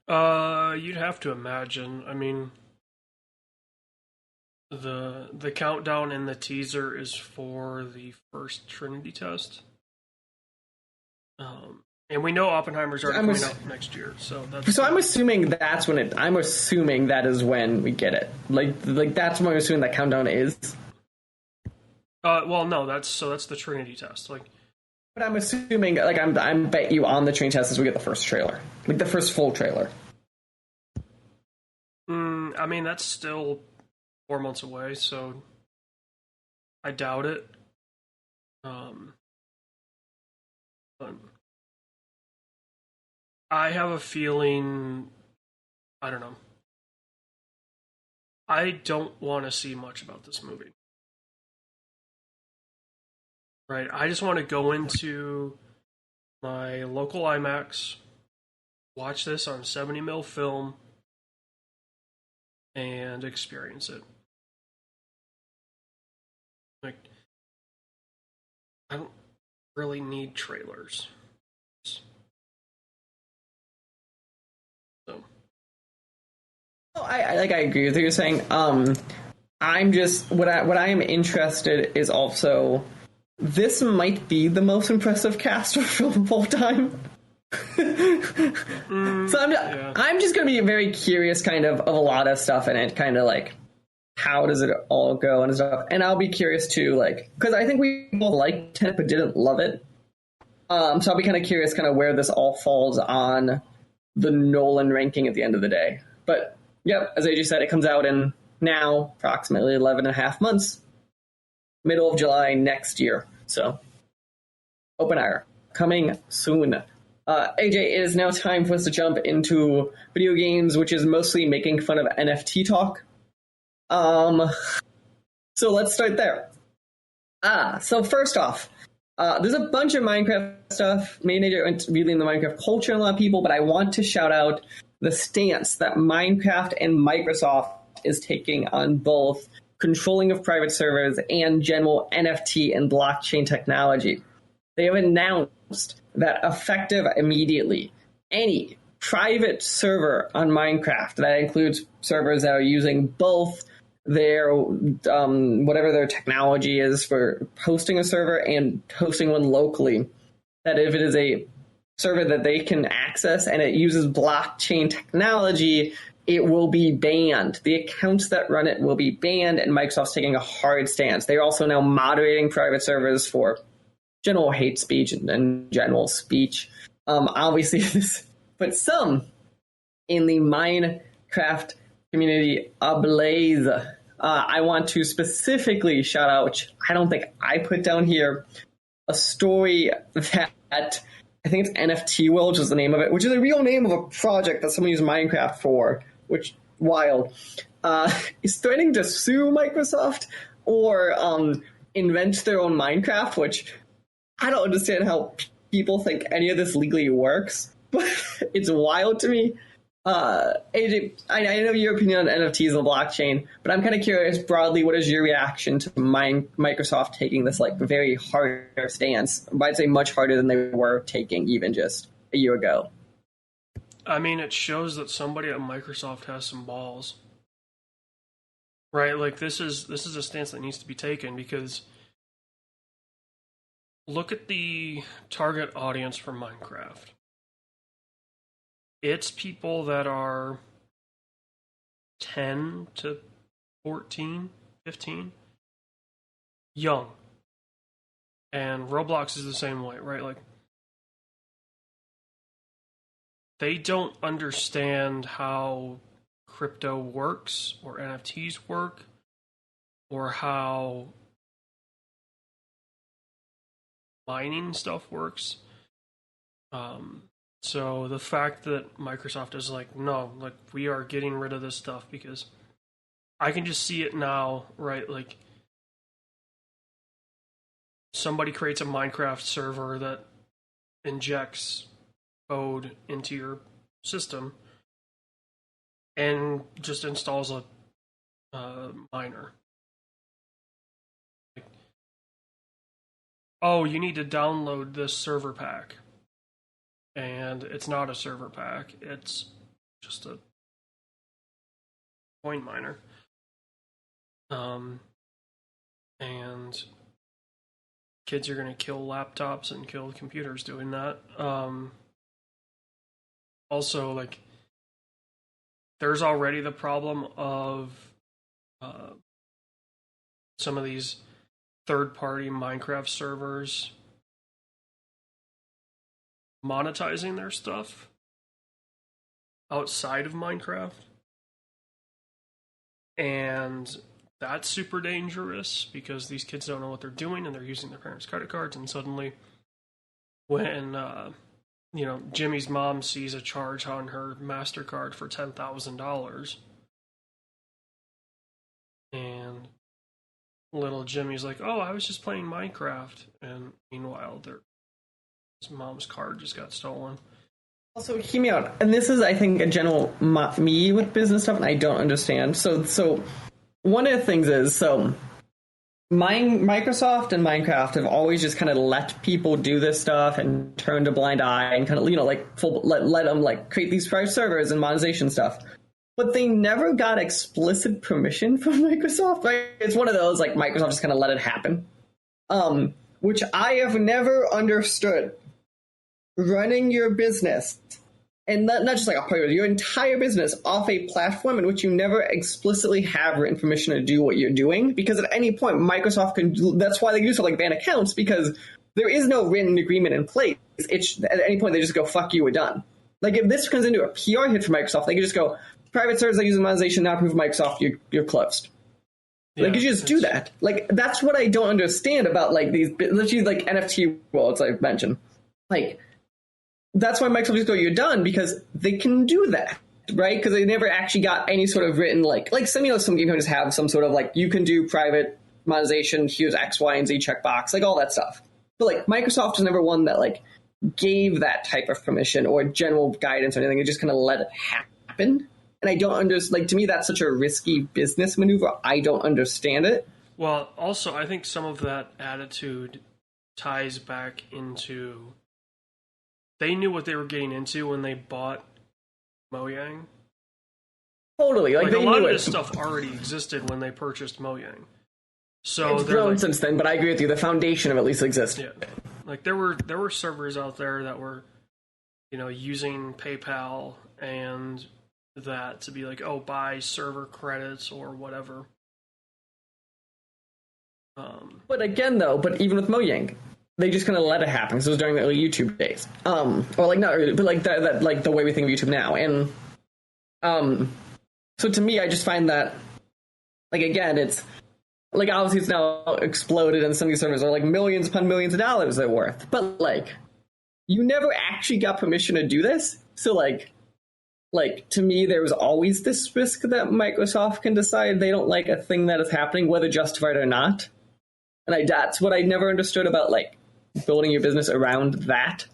Speaker 2: You'd have to imagine. I mean, the countdown in the teaser is for the first Trinity test. And we know Oppenheimer's already coming out next year, so that's...
Speaker 3: So I'm assuming that's when I'm assuming that is when we get it. Like that's when I'm assuming that countdown is.
Speaker 2: Well, no, that's the Trinity test. Like,
Speaker 3: but I'm assuming, like, I'm bet you on the Trinity test as we get the first trailer, like the first full trailer.
Speaker 2: I mean, that's still 4 months away, so I doubt it. But I have a feeling, I don't know. I don't want to see much about this movie. Right? I just want to go into my local IMAX, watch this on 70mm film, and experience it. Like, I don't really need trailers. So.
Speaker 3: Oh, I agree with what you're saying. I'm just what I am interested is also this might be the most impressive cast of film of all time. So I'm just gonna be very curious, kind of a lot of stuff in it, kind of like how does it all go and stuff. And I'll be curious too, like because I think we both liked it but didn't love it. So I'll be kind of curious, kind of where this all falls on the Nolan ranking at the end of the day. But yep, as AJ said, it comes out in now approximately 11 and a half months, middle of July next year. So open air coming soon. AJ, it is now time for us to jump into video games, which is mostly making fun of NFT talk. So let's start there. So first off, there's a bunch of Minecraft stuff, mainly really in the Minecraft culture and a lot of people, but I want to shout out the stance that Minecraft and Microsoft is taking on both controlling of private servers and general NFT and blockchain technology. They have announced that effective immediately, any private server on Minecraft, that includes servers that are using both their whatever their technology is for hosting a server and hosting one locally, that if it is a server that they can access and it uses blockchain technology, it will be banned. The accounts that run it will be banned, and Microsoft's taking a hard stance. They're also now moderating private servers for general hate speech and general speech. Obviously, this puts some in the Minecraft community ablaze. I want to specifically shout out, which I don't think I put down here, a story that I think it's NFT World, which is the name of it, which is a real name of a project that someone used Minecraft for, which, wild, is threatening to sue Microsoft or invent their own Minecraft, which I don't understand how people think any of this legally works, but it's wild to me. AJ, I know your opinion on NFTs and blockchain, but I'm kind of curious broadly, what is your reaction to Microsoft taking this like very hard stance? I'd say much harder than they were taking even just a year ago.
Speaker 2: I mean, it shows that somebody at Microsoft has some balls, right? Like this is a stance that needs to be taken, because look at the target audience for Minecraft. It's people that are 10 to 14, 15, young. And Roblox is the same way, right? Like, they don't understand how crypto works or NFTs work or how mining stuff works. So the fact that Microsoft is like, no, like we are getting rid of this stuff, because I can just see it now, right? Like somebody creates a Minecraft server that injects code into your system and just installs a miner. Like, oh, you need to download this server pack. And it's not a server pack, it's just a coin miner. And kids are going to kill laptops and kill computers doing that. Also, like, there's already the problem of some of these third-party Minecraft servers monetizing their stuff outside of Minecraft. And that's super dangerous, because these kids don't know what they're doing and they're using their parents' credit cards, and suddenly when Jimmy's mom sees a charge on her MasterCard for $10,000, and little Jimmy's like, oh, I was just playing Minecraft, and meanwhile his mom's card just got stolen.
Speaker 3: Also, hear me out. And this is, I think, a general me with business stuff, and I don't understand. So one of the things is, Microsoft and Minecraft have always just kind of let people do this stuff and turned a blind eye and kind of, let them create these private servers and monetization stuff. But they never got explicit permission from Microsoft, right? It's one of those, Microsoft just kind of let it happen. Which I have never understood. Running your business, and not just a part of your entire business, off a platform in which you never explicitly have written permission to do what you're doing, because at any point Microsoft can. That's why they do stuff ban accounts, because there is no written agreement in place. It's at any point they just go, "Fuck you, we're done." If this comes into a PR hit for Microsoft, they can just go, "Private servers that use monetization not approved of Microsoft, you're closed." Yeah, you just do that. That's what I don't understand about these, literally NFT wallets I've mentioned. That's why Microsoft just go, "You're done," because they can do that, right? Because they never actually got any sort of written some game companies have some sort of you can do private monetization, here's X, Y, and Z checkbox, all that stuff. But Microsoft is never one that gave that type of permission or general guidance or anything. It just kind of let it happen. And I don't understand. To me, that's such a risky business maneuver. I don't understand it.
Speaker 2: Well, also, I think some of that attitude ties back into they knew what they were getting into when they bought Mojang.
Speaker 3: Totally.
Speaker 2: A lot of this stuff already existed when they purchased Mojang. So
Speaker 3: it's grown since then, but I agree with you. The foundation of at least existed.
Speaker 2: Yeah. There were servers out there that were, using PayPal and that to be buy server credits or whatever.
Speaker 3: But again, though, even with Mojang, they just kind of let it happen. So it was during the early YouTube days, or not early, but that the way we think of YouTube now. And so to me, I just find that again, it's obviously it's now exploded, and some of these servers are millions upon millions of dollars they're worth. But you never actually got permission to do this, so to me, there was always this risk that Microsoft can decide they don't like a thing that is happening, whether justified or not. And that's what I never understood about building your business around that.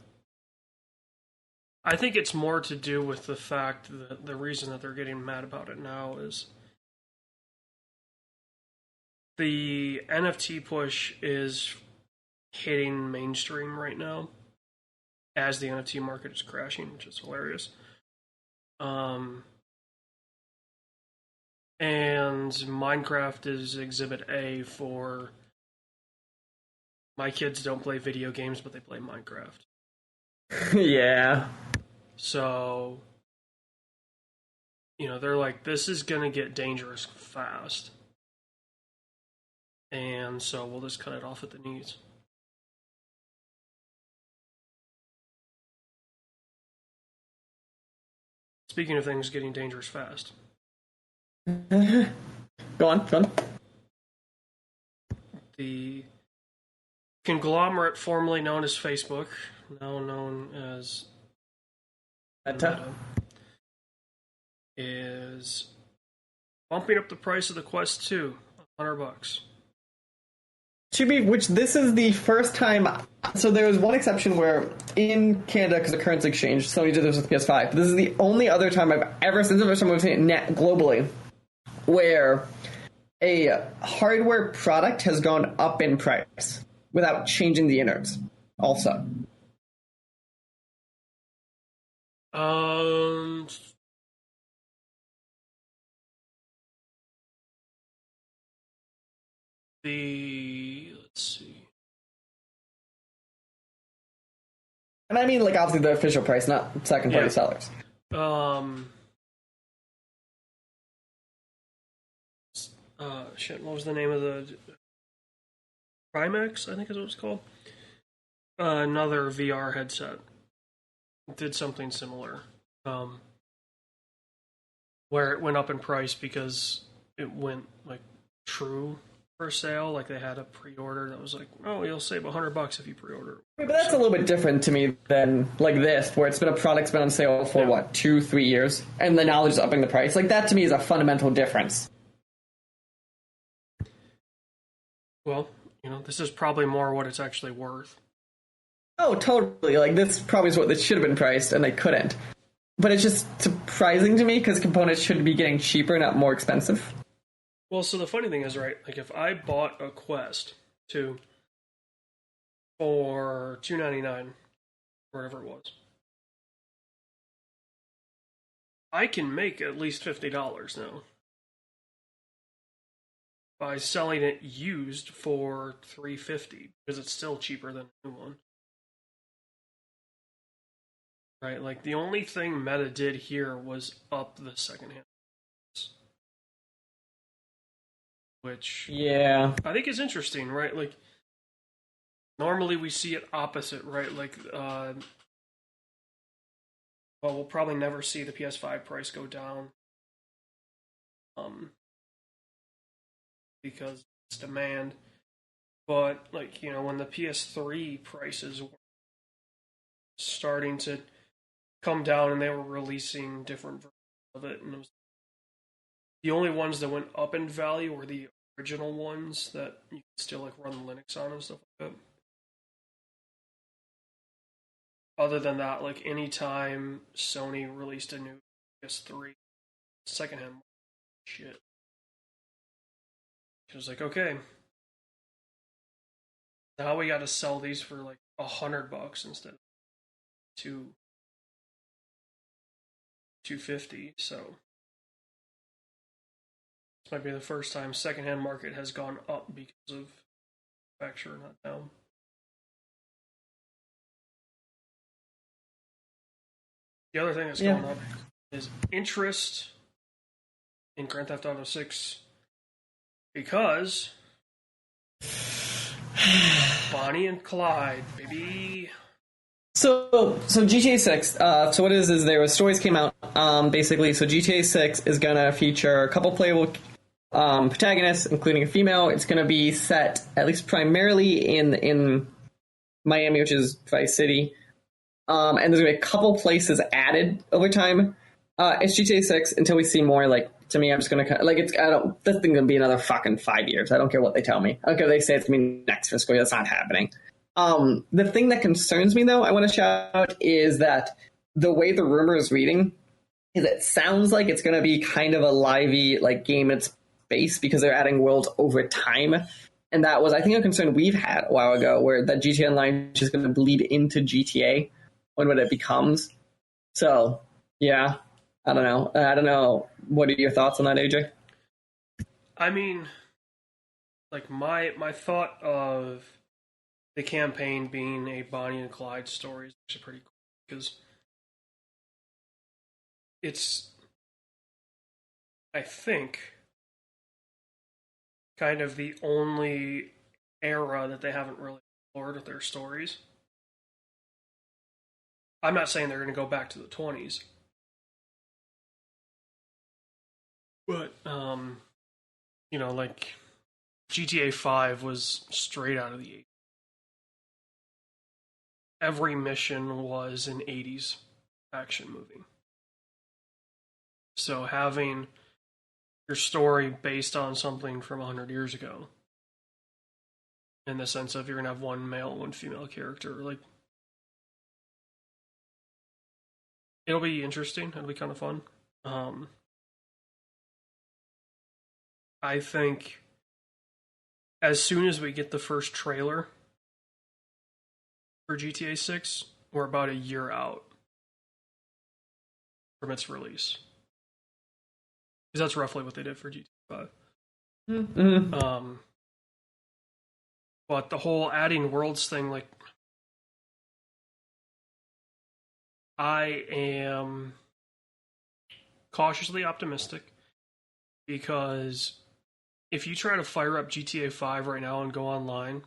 Speaker 2: I think it's more to do with the fact that the reason that they're getting mad about it now is the NFT push is hitting mainstream right now as the NFT market is crashing, which is hilarious. And Minecraft is Exhibit A for my kids don't play video games, but they play Minecraft.
Speaker 3: Yeah.
Speaker 2: So, they're this is going to get dangerous fast. And so we'll just cut it off at the knees. Speaking of things getting dangerous fast.
Speaker 3: Go on.
Speaker 2: The conglomerate formerly known as Facebook, now known as Meta, is bumping up the price of the Quest 2, $100.
Speaker 3: Which this is the first time. So there was one exception where in Canada, because the currency exchange, Sony did this with PS5. This is the only other time I've ever, since the first time I've seen it globally, where a hardware product has gone up in price without changing the innards. Also,
Speaker 2: let's see.
Speaker 3: And I mean, obviously the official price, not second-party sellers.
Speaker 2: What was the name of the Primex? I think is what it's called. Another VR headset did something similar, where it went up in price because it went true for sale. They had a pre-order that was oh, you'll save $100 if you pre-order.
Speaker 3: But that's a little bit different to me than this, where it's been a product's been on sale for 2-3 years, and then now they're just upping the price. That to me is a fundamental difference.
Speaker 2: Well, this is probably more what it's actually worth.
Speaker 3: Oh, totally. This probably is what this should have been priced, and they couldn't. But it's just surprising to me because components should be getting cheaper, not more expensive.
Speaker 2: Well, so the funny thing is, right? Like if I bought a Quest 2 for $2.99, whatever it was, I can make at least $50 now by selling it used for $3.50 because it's still cheaper than a new one. Right? Like the only thing Meta did here was up the secondhand, which
Speaker 3: Yeah.
Speaker 2: I think is interesting, right? Like normally we see it opposite, right? Like, well, we'll probably never see the PS5 price go down, because it's demand. But like when the PS3 prices were starting to come down and they were releasing different versions of it, and it was, the only ones that went up in value were the original ones that you could still like run Linux on and stuff like that. Other than that, like anytime Sony released a new PS3 secondhand shit, it was like, okay, now we got to sell these for like $100 instead of $250. So this might be the first time secondhand market has gone up because of manufacturer, not down. The other thing that's going up is interest in Grand Theft Auto 6 because Bonnie and Clyde, baby.
Speaker 3: So GTA 6. So what it is there stories came out. Basically, so GTA 6 is gonna feature a couple playable protagonists, including a female. It's gonna be set at least primarily in Miami, which is Vice City. And there's gonna be a couple places added over time. It's GTA 6 until we see more. Like to me, I'm just gonna like it's. I don't. This thing's gonna be another fucking 5 years. I don't care what they tell me. I don't care if they say it's gonna be next fiscal year. That's not happening. The thing that concerns me, though, I want to shout out is that the way the rumor is reading is it sounds like it's going to be kind of a lively like game at space because they're adding worlds over time. And that was, I think, a concern we've had a while ago, where that GTA Online is just going to bleed into GTA when it becomes. So, yeah, I don't know. I don't know. What are your thoughts on that, AJ?
Speaker 2: I mean, like my thought of the campaign being a Bonnie and Clyde story is actually pretty cool because it's, I think, kind of the only era that they haven't really explored with their stories. I'm not saying they're going to go back to the 20s, but like GTA 5 was straight out of the 80s. Every mission was an 80s action movie. So having your story based on something from 100 years ago, in the sense of you're going to have one male, one female character, like, it'll be interesting. It'll be kind of fun. I think as soon as we get the first trailer for GTA 6, we're about a year out from its release. Because that's roughly what they did for GTA 5.
Speaker 3: Mm-hmm.
Speaker 2: But the whole adding worlds thing, like, I am cautiously optimistic because if you try to fire up GTA 5 right now and go online,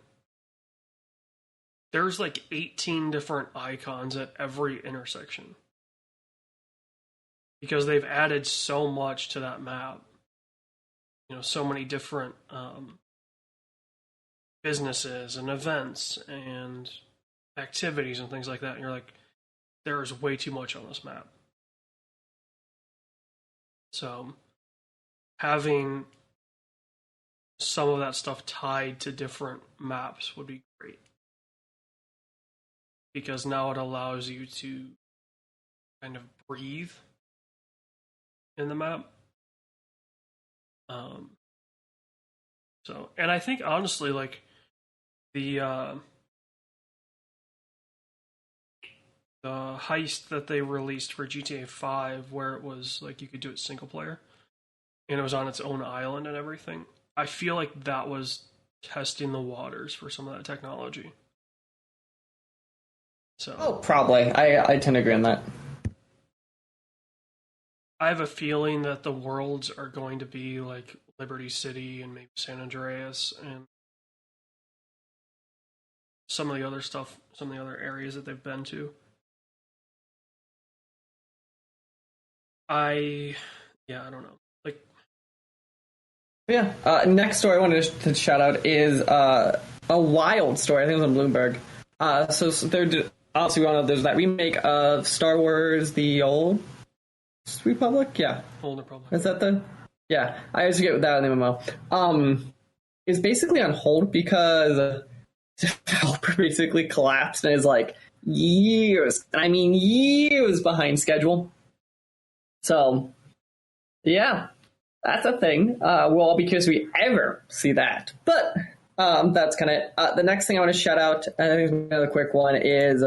Speaker 2: there's like 18 different icons at every intersection. Because they've added so much to that map. So many different businesses and events and activities and things like that. And you're like, there's way too much on this map. So having some of that stuff tied to different maps would be great. Because now it allows you to kind of breathe in the map. So, and I think honestly, like the heist that they released for GTA 5, where it was like you could do it single player and it was on its own island and everything. I feel like that was testing the waters for some of that technology. So,
Speaker 3: Oh, probably. I tend to agree on that.
Speaker 2: I have a feeling that the worlds are going to be like Liberty City and maybe San Andreas and some of the other stuff, some of the other areas that they've been to. I don't know. Like,
Speaker 3: Yeah. Next story I wanted to shout out is a wild story. I think it was on Bloomberg. So obviously we all know there's that remake of Star Wars: The Old Republic. Yeah.
Speaker 2: Old Republic.
Speaker 3: Is that the? Yeah. I always get that in the MMO. Is basically on hold because developer basically collapsed and is like years, and I mean years behind schedule. So, yeah, that's a thing. We'll all be curious if we ever see that. But that's kind of the next thing I want to shout out. Another quick one is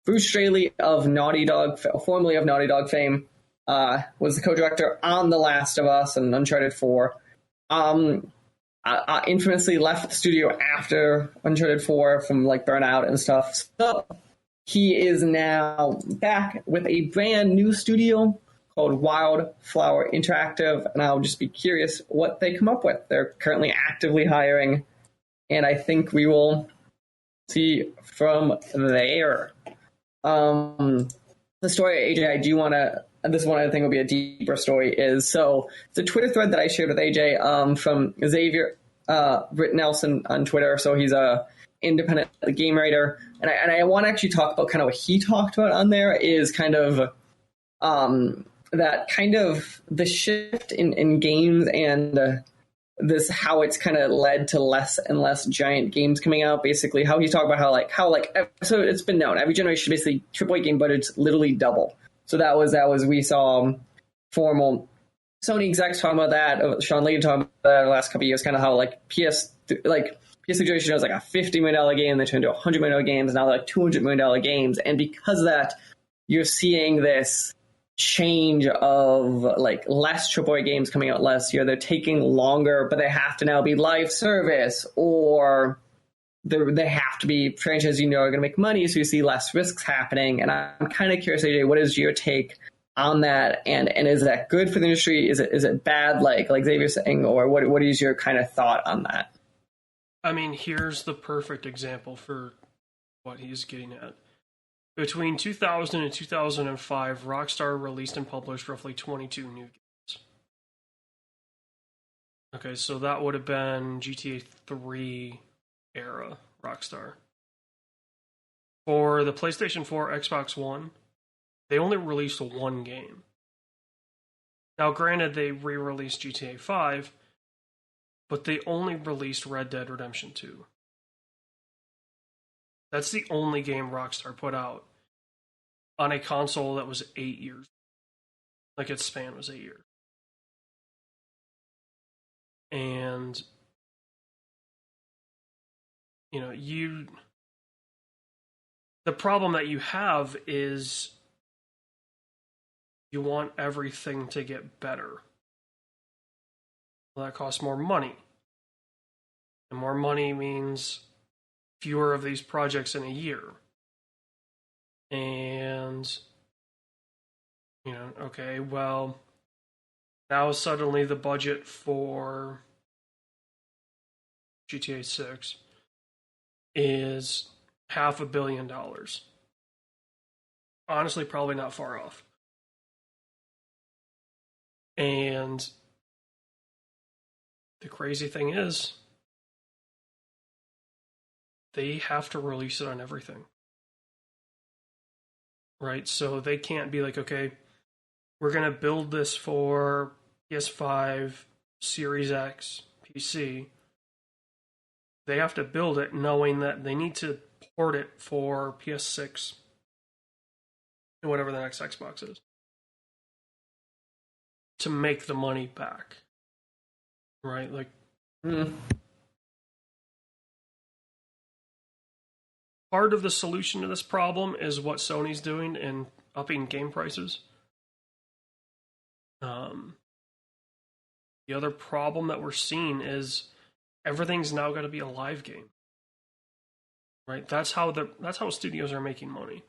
Speaker 3: Bruce Straley of Naughty Dog, formerly of Naughty Dog fame, was the co-director on The Last of Us and Uncharted 4. Infamously left the studio after Uncharted 4 from like burnout and stuff. So he is now back with a brand new studio called Wildflower Interactive, and I'll just be curious what they come up with. They're currently actively hiring, and I think we will see from there. The story, AJ, I do want to, this one I think will be a deeper story, is so the Twitter thread that I shared with AJ from Xavier Nelson on Twitter. So he's a independent game writer, and I want to actually talk about kind of what he talked about on there is kind of that kind of the shift in games and this how it's kind of led to less and less giant games coming out. Basically, how he's talking about how so it's been known every generation basically AAA game budgets literally double. So that was we saw formal Sony execs talking about that. Sean Layden talking about that the last couple of years, kind of how like PS3 was like a $50 million game, they turned into $100 million games, now they're like $200 million games, and because of that, you're seeing this change of like less AAA games coming out last year. They're taking longer, but they have to now be live service, or they have to be franchises are going to make money, so you see less risks happening. And I'm kind of curious, AJ, what is your take on that? And is that good for the industry? Is it bad, like Xavier's saying, or what is your kind of thought on that?
Speaker 2: I mean, here's the perfect example for what he's getting at. Between 2000 and 2005, Rockstar released and published roughly 22 new games. Okay, so that would have been GTA 3 era Rockstar. For the PlayStation 4, Xbox One, they only released one game. Now, granted, they re-released GTA 5, but they only released Red Dead Redemption 2. That's the only game Rockstar put out on a console that was 8 years. Like its span was 8 years. And, you know, the problem that you have is you want everything to get better. Well, that costs more money. And more money means fewer of these projects in a year. And, you know, okay, well, now suddenly the budget for GTA 6 is $500 million. Honestly, probably not far off. And the crazy thing is, they have to release it on everything. Right? So they can't be like, okay, we're going to build this for PS5, Series X, PC. They have to build it knowing that they need to port it for PS6 and whatever the next Xbox is to make the money back. Right? Like, part of the solution to this problem is what Sony's doing in upping game prices. The other problem that we're seeing is everything's now got to be a live game, right? That's how studios are making money.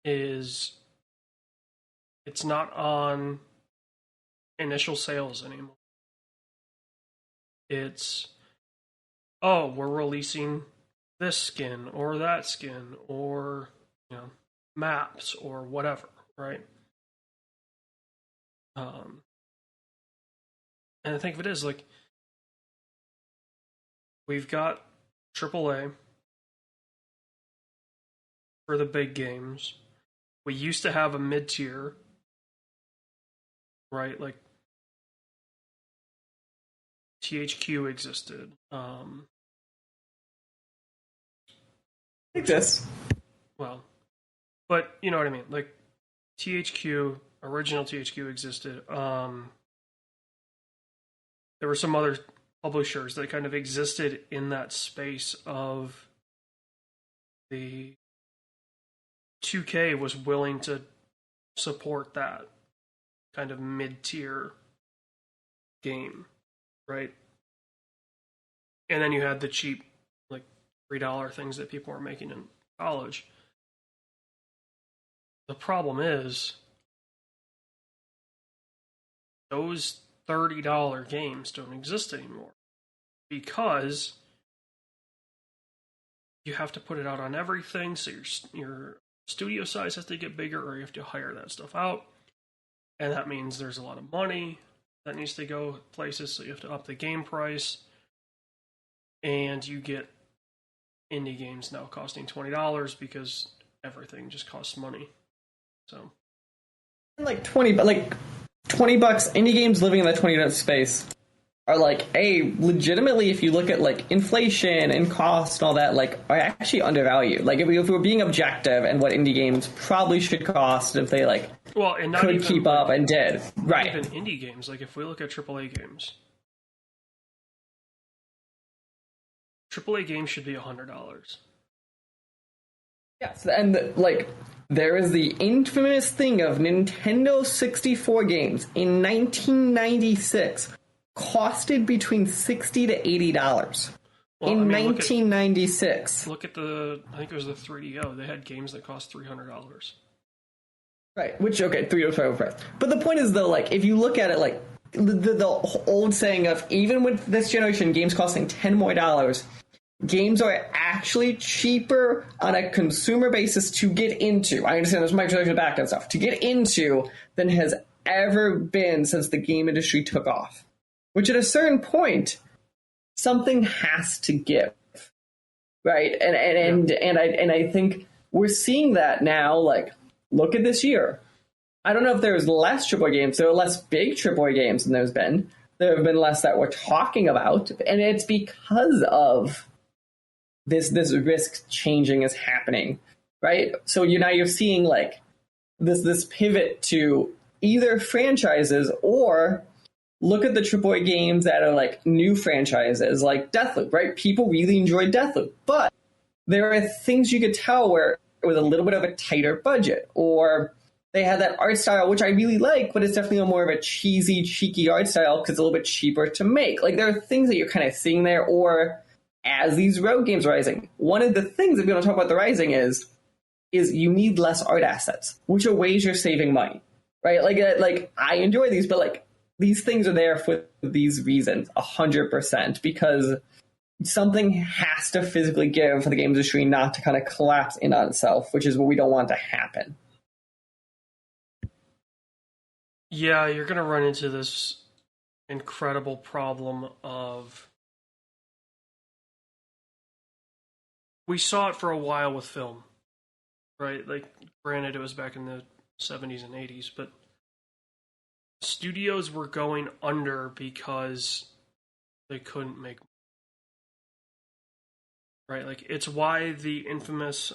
Speaker 2: Is it's not on initial sales anymore. It's, oh, we're releasing this skin or that skin or, maps or whatever, right? And I think of it as like, we've got AAA for the big games. We used to have a mid-tier, right? Like THQ existed.
Speaker 3: Exists.
Speaker 2: Well, but you know what I mean. Like THQ, original THQ existed. There were some other publishers that kind of existed in that space of the 2K was willing to support that kind of mid-tier game, right? And then you had the cheap, like $3 things that people were making in college. The problem is those $30 games don't exist anymore because you have to put it out on everything, so your studio size has to get bigger, or you have to hire that stuff out, and that means there's a lot of money that needs to go places, so you have to up the game price, and you get indie games now costing $20 because everything just costs money. So
Speaker 3: like $20 indie games living in that $20 space are like legitimately, if you look at like inflation and cost and all that, like are actually undervalued. Like if we were being objective and what indie games probably should cost if they
Speaker 2: and not
Speaker 3: could
Speaker 2: even,
Speaker 3: keep up and did. Right.
Speaker 2: Even indie games, like if we look at AAA games should be $100.
Speaker 3: Yes, and there is the infamous thing of Nintendo 64 games in 1996 costed between $60 to $80 in 1996.
Speaker 2: Look at I think it was the 3DO. They had games that cost $300.
Speaker 3: Right, which, okay, 3DO price. But the point is, though, like, if you look at it, like, the old saying of, even with this generation, games costing $10 more, games are actually cheaper on a consumer basis to get into. I understand there's microtransaction back and stuff. To get into than has ever been since the game industry took off. Which at a certain point, something has to give, right? And I think we're seeing that now. Like, look at this year. I don't know if there's less AAA games. There are less big AAA games than there's been. There have been less that we're talking about, and it's because of this risk changing is happening, right? So you're seeing like this pivot to either franchises or look at the AAA games that are like new franchises, like Deathloop, right? People really enjoy Deathloop, but there are things you could tell where with a little bit of a tighter budget, or they had that art style, which I really like, but it's definitely more of a cheesy, cheeky art style because it's a little bit cheaper to make. Like there are things that you're kind of seeing there, or as these rogue games are rising, one of the things that we want to talk about the rising is you need less art assets, which are ways you're saving money, right? Like I enjoy these, but like these things are there for these reasons, 100%, because something has to physically give for the game industry not to kind of collapse in on itself, which is what we don't want to happen.
Speaker 2: Yeah, you're going to run into this incredible problem of... We saw it for a while with film, right? Like, granted, it was back in the 70s and 80s, but studios were going under because they couldn't make money. Right? Like, it's why the infamous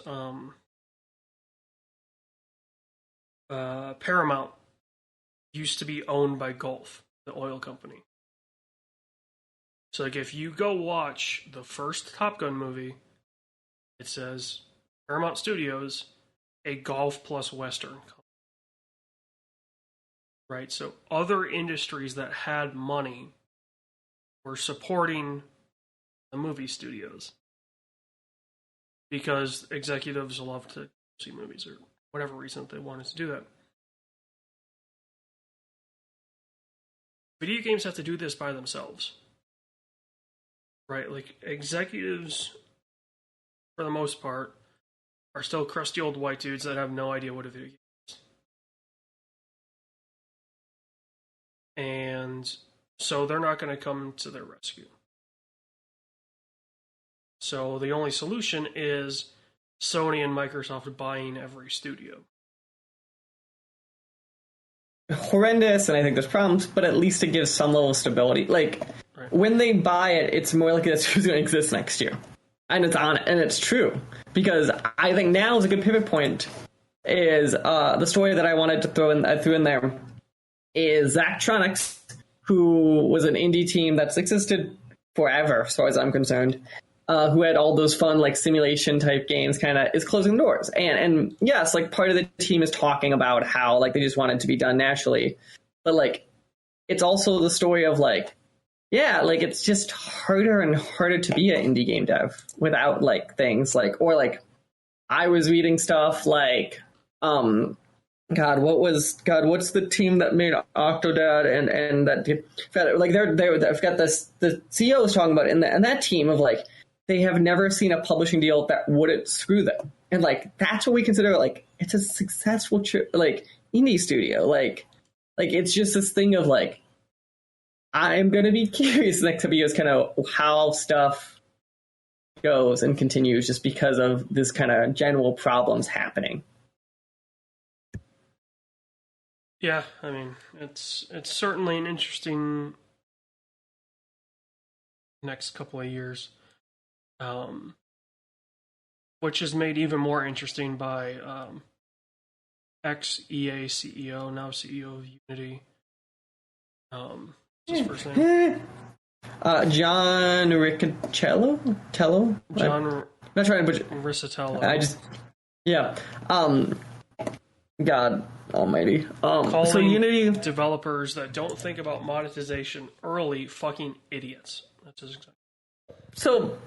Speaker 2: Paramount used to be owned by Gulf, the oil company. So, like, if you go watch the first Top Gun movie, it says Paramount Studios, a golf plus Western. Right? So, other industries that had money were supporting the movie studios because executives love to see movies or whatever reason they wanted to do that. Video games have to do this by themselves. Right? Like, executives, for the most part, are still crusty old white dudes that have no idea what a video game is. And so they're not going to come to their rescue. So the only solution is Sony and Microsoft buying every studio.
Speaker 3: Horrendous, and I think there's problems, but at least it gives some level of stability. Like, right. When they buy it, it's more likely that's who's going to exist next year. And it's on it, and it's true. Because I think now is a good pivot point, is the story that I wanted to throw in there is Zachtronics, who was an indie team that's existed forever, as far as I'm concerned, who had all those fun, like, simulation type games, kind of is closing doors. And yes, like, part of the team is talking about how, like, they just want it to be done naturally. But, like, it's also the story of, like, yeah, like, it's just harder and harder to be an indie game dev without, like, things like, or, like, I was reading stuff like, what's the team that made Octodad and that, like, I've got this, the CEO was talking about in that team of, like, they have never seen a publishing deal that wouldn't screw them. And, like, that's what we consider, like, it's a successful, like, indie studio. Like, it's just this thing of, like, I'm going to be curious next couple years kind of how stuff goes and continues just because of this kind of general problems happening.
Speaker 2: Yeah, I mean, it's certainly an interesting next couple of years. Which is made even more interesting by ex-EA CEO, now CEO of Unity. What's his first name?
Speaker 3: John Riccitello?
Speaker 2: John
Speaker 3: not trying to put
Speaker 2: Riccitello.
Speaker 3: God almighty.
Speaker 2: Calling
Speaker 3: so Unity
Speaker 2: developers that don't think about monetization early fucking idiots. That's his example.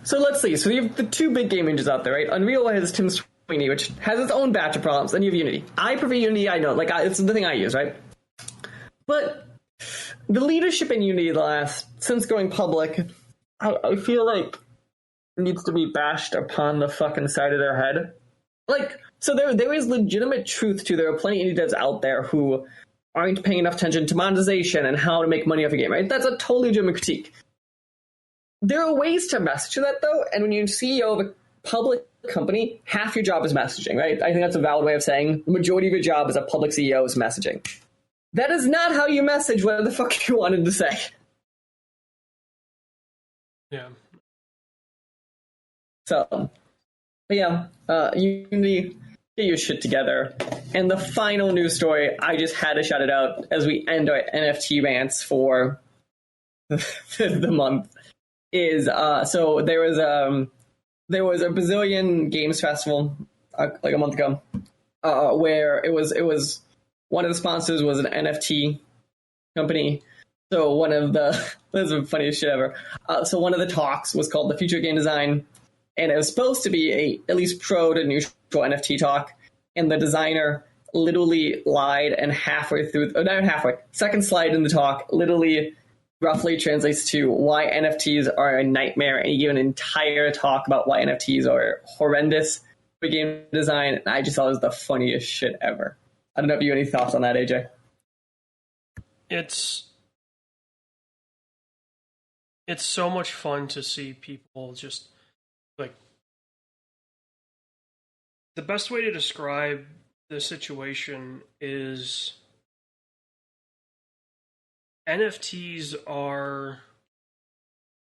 Speaker 3: So let's see. So you have the two big game engines out there, right? Unreal has Tim Sweeney, which has its own batch of problems, and you have Unity. I prefer Unity, I know. Like, it's the thing I use, right? But the leadership in Unity since going public, I feel like needs to be bashed upon the fucking side of their head. Like, so there is legitimate truth to there are plenty of indie devs out there who aren't paying enough attention to monetization and how to make money off a game, right? That's a totally legitimate critique. There are ways to message that, though, and when you're CEO of a public company, half your job is messaging, right? I think that's a valid way of saying the majority of your job as a public CEO is messaging. That is not how you message what the fuck you wanted to say.
Speaker 2: Yeah.
Speaker 3: So, yeah, Unity, get your shit together. And the final news story, I just had to shout it out as we end our NFT rants for the month. Is so there was a Brazilian games festival like a month ago where it was one of the sponsors was an NFT company. So one of the this is the funniest shit ever. So one of the talks was called the Future of Game Design, and it was supposed to be a at least pro to neutral NFT talk. And the designer literally lied, and second slide in the talk literally roughly translates to why NFTs are a nightmare, and he gave an entire talk about why NFTs are horrendous for game design, and I just thought it was the funniest shit ever. I don't know if you have any thoughts on that, AJ.
Speaker 2: It's so much fun to see people just, like, the best way to describe the situation is NFTs are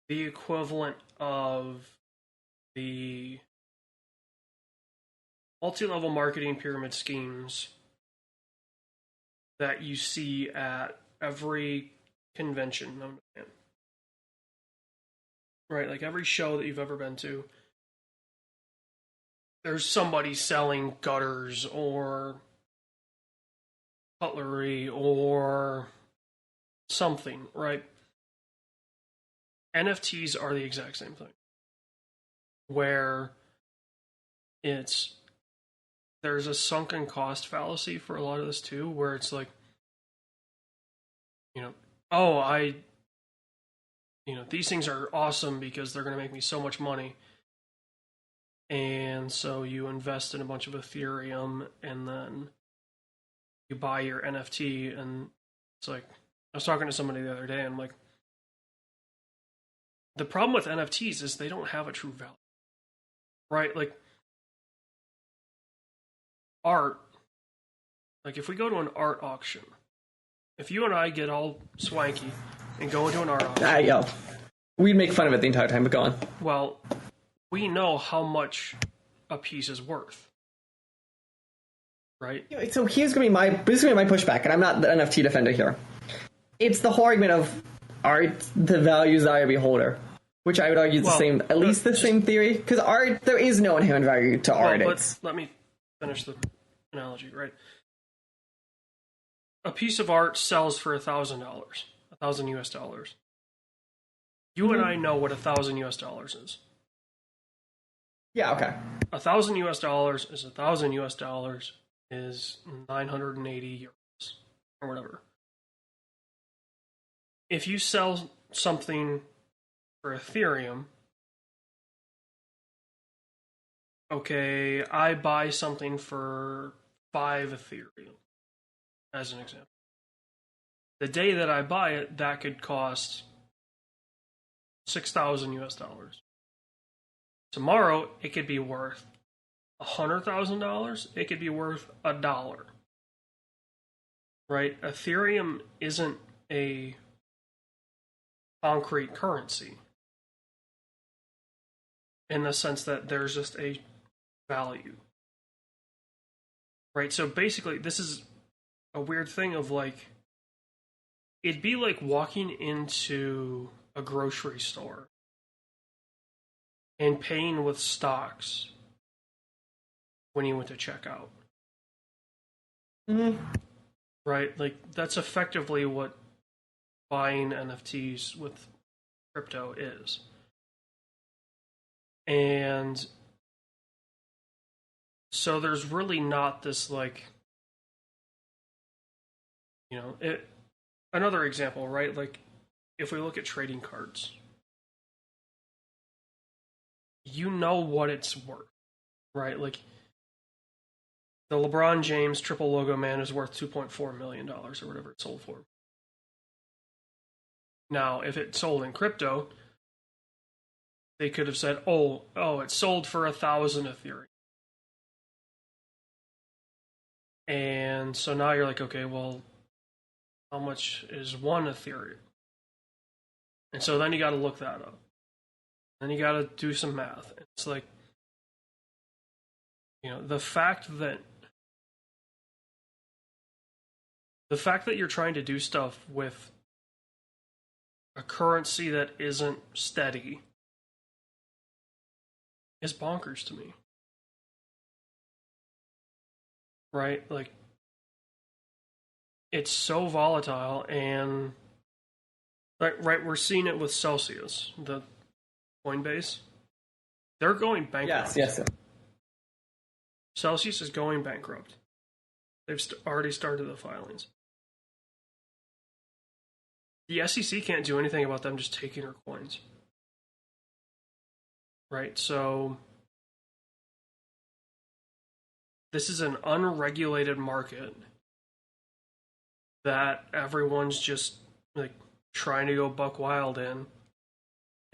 Speaker 2: the equivalent of the multi-level marketing pyramid schemes that you see at every convention. right? Like every show that you've ever been to, there's somebody selling gutters or cutlery or something, right? NFTs are the exact same thing. Where there's a sunken cost fallacy for a lot of this too, where it's like, these things are awesome because they're going to make me so much money. And so you invest in a bunch of Ethereum and then you buy your NFT. And it's like, I was talking to somebody the other day and I'm like, the problem with NFTs is they don't have a true value, right? Like art, like if we go to an art auction, if you and I get all swanky and go into an art auction,
Speaker 3: we'd make fun of it the entire time, but go on.
Speaker 2: Well, we know how much a piece is worth, right?
Speaker 3: So here's going to be my pushback, and I'm not the NFT defender here. It's the whole argument of art, the values eye of the beholder, which I would argue is the same, at least the same theory, because art, there is no inherent value to art.
Speaker 2: But let me finish the analogy, right? A piece of art sells for $1,000, $1,000 US. You and I know what $1,000 US is.
Speaker 3: Yeah, okay.
Speaker 2: $1,000 US is $1,000 US is 980 euros or whatever. If you sell something for Ethereum, okay, I buy something for 5 Ethereum, as an example. The day that I buy it, that could cost $6,000 US. Tomorrow, it could be worth $100,000. It could be worth $1. Right? Ethereum isn't a concrete currency in the sense that there's just a value. Right? So basically, this is a weird thing of like, it'd be like walking into a grocery store and paying with stocks when you went to check out.
Speaker 3: Mm-hmm.
Speaker 2: Right? Like, that's effectively what buying NFTs with crypto is. And so there's really not this, like, another example, right? Like, if we look at trading cards, you know what it's worth, right? Like, the LeBron James triple logo man is worth $2.4 million or whatever it sold for. Now, if it sold in crypto, they could have said, oh, it sold for 1,000 Ethereum. And so now you're like, okay, well, how much is 1 Ethereum? And so then you got to look that up. Then you got to do some math. It's like, the fact that you're trying to do stuff with a currency that isn't steady is bonkers to me. Right? Like, it's so volatile, and right, we're seeing it with Celsius, the Coinbase. They're going bankrupt.
Speaker 3: Yes.
Speaker 2: Celsius is going bankrupt. They've already started the filings. The SEC can't do anything about them just taking our coins. Right? So this is an unregulated market that everyone's just like trying to go buck wild in.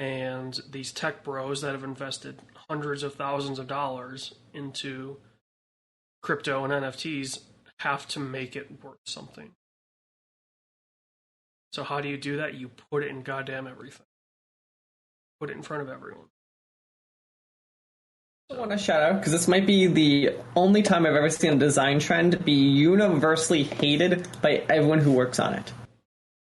Speaker 2: And these tech bros that have invested hundreds of thousands of dollars into crypto and NFTs have to make it worth something. So how do you do that? You put it in goddamn everything. Put it in front of everyone.
Speaker 3: I want to shout out, because this might be the only time I've ever seen a design trend be universally hated by everyone who works on it.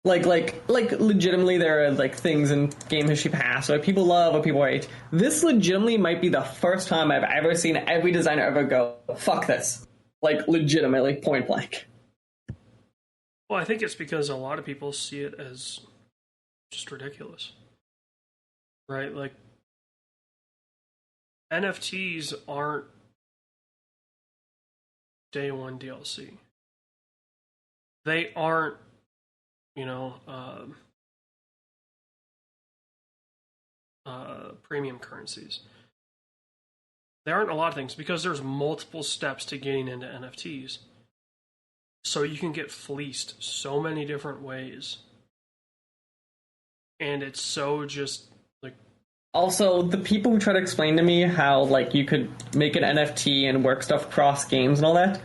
Speaker 3: Like legitimately there are like things in game history past like people love or people hate. This legitimately might be the first time I've ever seen every designer ever go, fuck this. Like legitimately point blank.
Speaker 2: Well, I think it's because a lot of people see it as just ridiculous. Right? Like, NFTs aren't day one DLC. They aren't, you know, premium currencies. There aren't a lot of things because there's multiple steps to getting into NFTs. So you can get fleeced so many different ways. And it's so just like.
Speaker 3: Also, the people who try to explain to me how like you could make an NFT and work stuff across games and all that,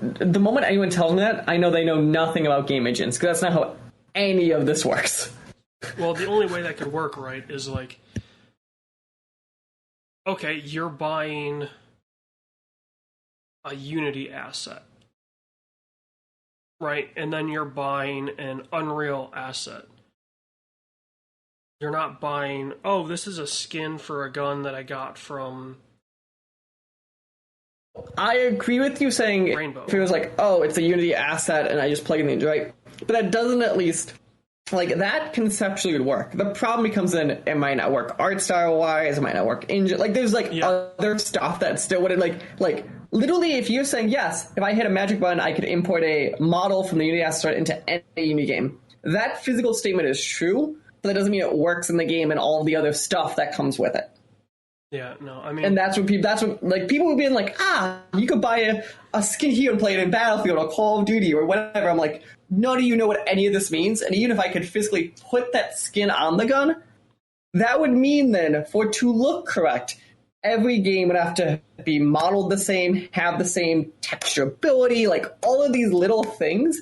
Speaker 3: the moment anyone tells me that, I know they know nothing about game engines because that's not how any of this works.
Speaker 2: Well, the only way that could work, right, is like, okay, you're buying a Unity asset, right? And then you're buying an Unreal asset. You're not buying, oh, this is a skin for a gun that I got from.
Speaker 3: I agree with you saying
Speaker 2: Rainbow.
Speaker 3: if it was like, oh, it's a Unity asset and I just plug it in, right? But that doesn't at least, like, that conceptually would work. The problem becomes in it might not work art style wise, it might not work engine. Like, there's like other stuff that still wouldn't, like, literally, if you're saying, yes, if I hit a magic button, I could import a model from the Unity asset into any Unity game. That physical statement is true, but that doesn't mean it works in the game and all of the other stuff that comes with it.
Speaker 2: Yeah, no, I mean,
Speaker 3: and that's what people would be like, you could buy a skin here and play it in Battlefield or Call of Duty or whatever. I'm like, none of you know what any of this means, and even if I could physically put that skin on the gun, that would mean then for it to look correct, every game would have to be modeled the same, have the same texturability, like all of these little things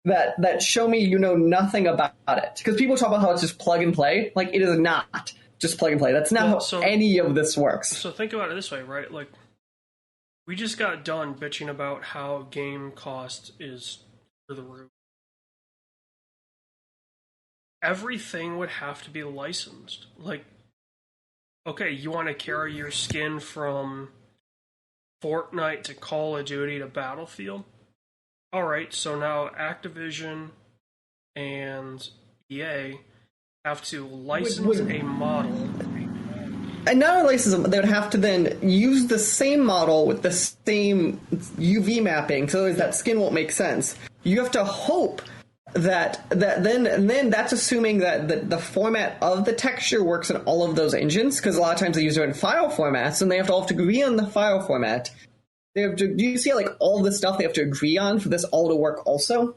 Speaker 3: that show me you know nothing about it. Because people talk about how it's just plug and play, like it is not just plug and play. That's not how any of this works.
Speaker 2: So think about it this way, right? Like, we just got done bitching about how game cost is through the roof. Everything would have to be licensed. Like, okay, you want to carry your skin from Fortnite to Call of Duty to Battlefield? Alright, so now Activision and EA have to license a model.
Speaker 3: And not only license them, they would have to then use the same model with the same UV mapping, so otherwise that skin won't make sense. You have to hope that then that's assuming that the format of the texture works in all of those engines, because a lot of times they use it in file formats, and they have to all agree on the file format. They have to. Do you see like all the stuff they have to agree on for this all to work? Also,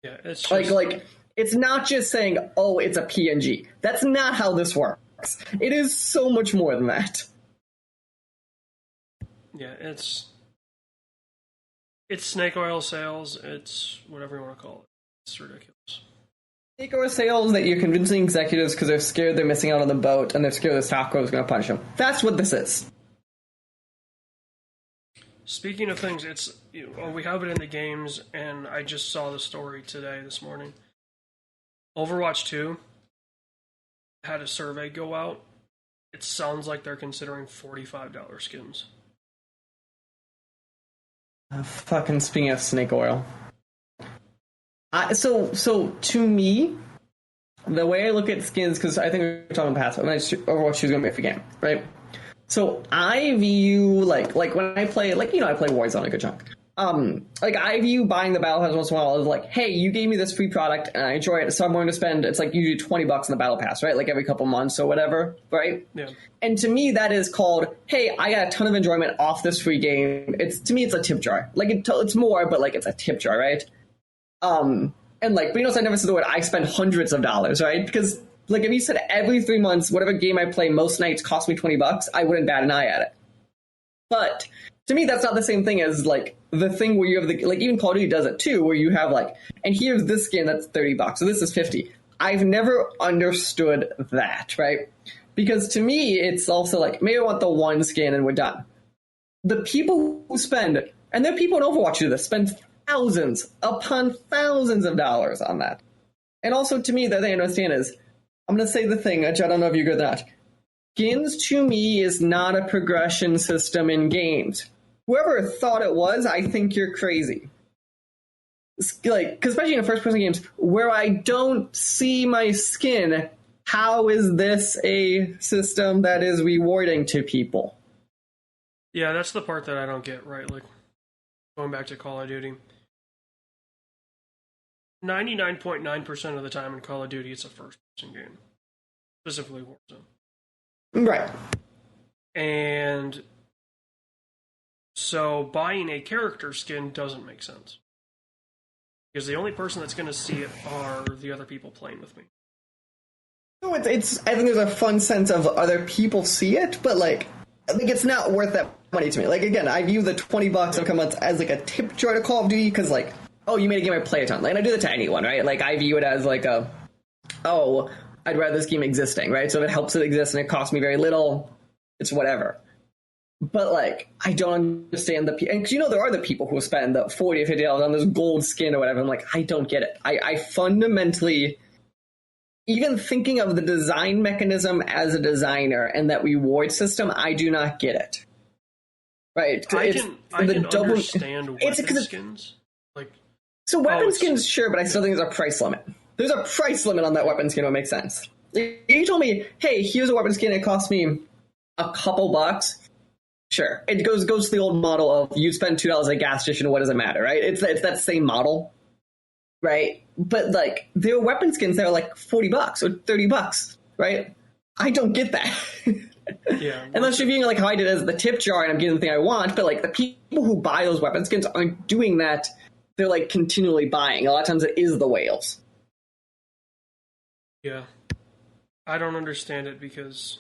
Speaker 2: yeah, it's just,
Speaker 3: like it's not just saying, oh, it's a PNG. That's not how this works. It is so much more than that.
Speaker 2: Yeah, it's snake oil sales. It's whatever you want to call it. It's ridiculous.
Speaker 3: Snake oil sales that you're convincing executives because they're scared they're missing out on the boat and they're scared the stock is going to punish them. That's what this is.
Speaker 2: Speaking of things, it's we have it in the games, and I just saw the story this morning. Overwatch 2 had a survey go out. It sounds like they're considering $45 skins.
Speaker 3: Fucking speaking of snake oil. So to me, the way I look at skins, because I think we were talking in the past, Overwatch 2 is going to be a free game, right? So I view, like when I play, I play Warzone a good chunk. I view buying the Battle Pass once in a while as like, hey, you gave me this free product and I enjoy it, so I'm going to spend, it's like usually $20 in the Battle Pass, right? Like every couple months or whatever, right?
Speaker 2: Yeah. And
Speaker 3: to me, that is called, hey, I got a ton of enjoyment off this free game. To me, it's a tip jar. Like, it's more, but like, it's a tip jar, right? And like, but I never said the word, I spend hundreds of dollars, right? Because like, if you said every 3 months, whatever game I play most nights costs me $20, I wouldn't bat an eye at it. But to me, that's not the same thing as like the thing where you have even Call of Duty does it too, where you have like, and here's this skin that's $30, so this is $50. I've never understood that, right? Because to me, it's also like, maybe I want the one skin and we're done. The people who spend, and there are people in Overwatch who do this, spend thousands upon thousands of dollars on that. And also, to me, the thing I understand is, I'm going to say the thing, which I don't know if you agree with that. Skins, to me, is not a progression system in games. Whoever thought it was, I think you're crazy. Like, cause especially in first-person games, where I don't see my skin, how is this a system that is rewarding to people?
Speaker 2: Yeah, that's the part that I don't get, right? Like, going back to Call of Duty. 99.9% of the time in Call of Duty, it's a first-person game. Specifically Warzone.
Speaker 3: Right.
Speaker 2: And so buying a character skin doesn't make sense. Because the only person that's going to see it are the other people playing with me.
Speaker 3: No, it's. I think there's a fun sense of other people see it, but like it's not worth that money to me. Like, again, I view the $20 a month as like a tip jar to Call of Duty because, like, oh, you made a game I play a ton. Like, and I do that to anyone, right? Like, I view it as like I'd rather this game existing, right? So if it helps it exist and it costs me very little, it's whatever. But, like, I don't understand and because, there are the people who spend the $40 or $50 on this gold skin or whatever. I'm like, I don't get it. I fundamentally, even thinking of the design mechanism as a designer and that reward system, I do not get it. Right?
Speaker 2: I can understand weapon skins. Like,
Speaker 3: so weapon skins, sure, but I still think there's a price limit. There's a price limit on that weapon skin. It makes sense. If you told me, hey, here's a weapon skin, it costs me a couple bucks. Sure. It goes to the old model of you spend $2 at a gas station, what does it matter, right? It's that same model, right? But, like, there are weapon skins that are like $40 or $30, right? I don't get that.
Speaker 2: Yeah.
Speaker 3: Unless you're viewing like how I did as the tip jar and I'm getting the thing I want, but like the people who buy those weapon skins aren't doing that. They're like continually buying. A lot of times it is the whales.
Speaker 2: Yeah. I don't understand it because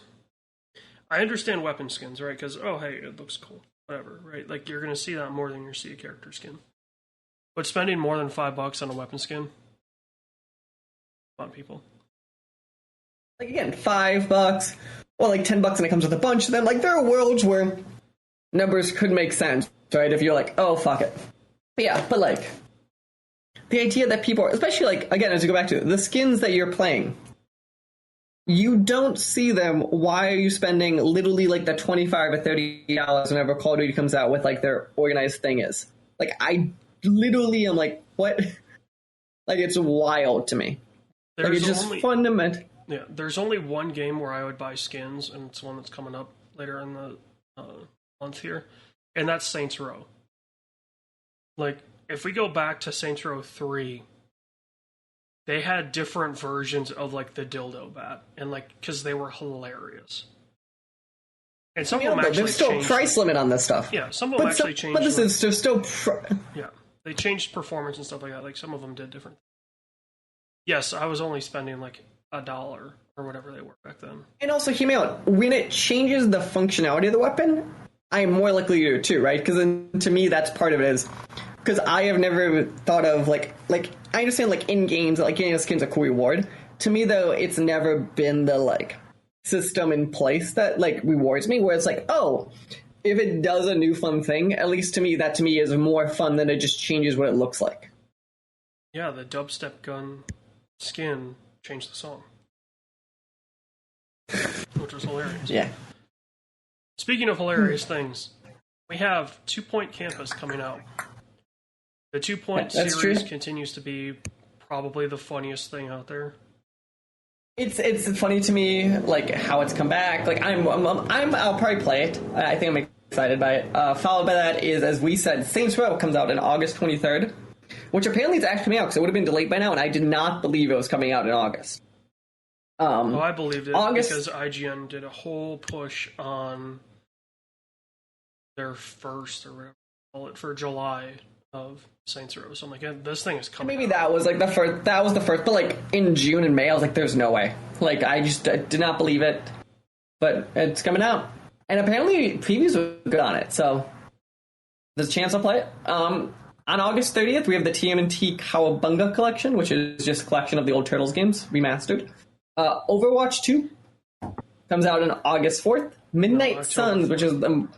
Speaker 2: I understand weapon skins, right? Because, oh, hey, it looks cool. Whatever, right? Like, you're going to see that more than you see a character skin. But spending more than $5 on a weapon skin, fun people.
Speaker 3: Like, again, $5 or like $10 and it comes with a bunch of them. Like, there are worlds where numbers could make sense, right? If you're like, oh, fuck it. But yeah, but like, the idea that people, especially like, again, as you go back to the skins that you're playing, you don't see them. Why are you spending literally like the $25 or $30 whenever Call of Duty comes out with like their organized thing is? Like, I literally am like, what? Like, it's wild to me. Like, it's just fundamental.
Speaker 2: Yeah, there's only one game where I would buy skins, and it's one that's coming up later in the month here, and that's Saints Row. Like, if we go back to Saints Row 3, they had different versions of, like, the dildo bat, and, like, because they were hilarious. And some of them actually
Speaker 3: there's still a price limit on this stuff.
Speaker 2: Yeah, some of them actually changed.
Speaker 3: But this is still...
Speaker 2: Yeah, they changed performance and stuff like that. Like, some of them did different. Yes, I was only spending, like, $1 or whatever they were back then.
Speaker 3: And also, hear me out. When it changes the functionality of the weapon, I'm more likely to do it too, right? Because to me, that's part of it is because I have never thought of like I understand like in games, like getting a skin's a cool reward. To me, though, it's never been the like system in place that like rewards me. Where it's like, oh, if it does a new fun thing, at least to me, that to me is more fun than it just changes what it looks like.
Speaker 2: Yeah, the dubstep gun skin changed the song, which was hilarious.
Speaker 3: Yeah.
Speaker 2: Speaking of hilarious things, we have 2 Point Campus coming out. The 2 Point series continues to be probably the funniest thing out there.
Speaker 3: It's funny to me, like how it's come back. Like I'll probably play it. I think I'm excited by it. Followed by that is, as we said, Saints Row comes out on August 23rd. Which apparently is actually coming out, because it would have been delayed by now, and I did not believe it was coming out in August.
Speaker 2: I believed it because IGN did a whole push on their first, or whatever you call it, for July of Saints Row. So I'm like, yeah, this thing is coming
Speaker 3: Maybe
Speaker 2: out.
Speaker 3: that was like the first, but like in June and May, I was like, there's no way. Like, I did not believe it, but it's coming out. And apparently previews were good on it, so there's a chance I'll play it. On August 30th, we have the TMNT Cowabunga collection, which is just a collection of the old Turtles games, remastered. Overwatch 2 comes out on August 4th. Midnight Suns, which is the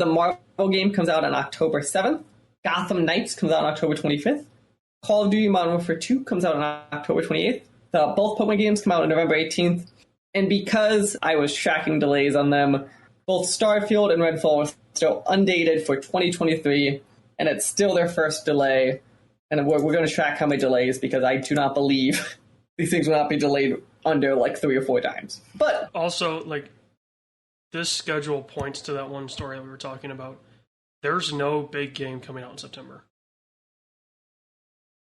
Speaker 3: Marvel game, comes out on October 7th. Gotham Knights comes out on October 25th. Call of Duty Modern Warfare 2 comes out on October 28th. Both Pokemon games come out on November 18th. And because I was tracking delays on them, both Starfield and Redfall are still undated for 2023, and it's still their first delay. And we're going to track how many delays, because I do not believe these things will not be delayed under like 3 or 4 times. But
Speaker 2: also, like, this schedule points to that one story that we were talking about. There's no big game coming out in September.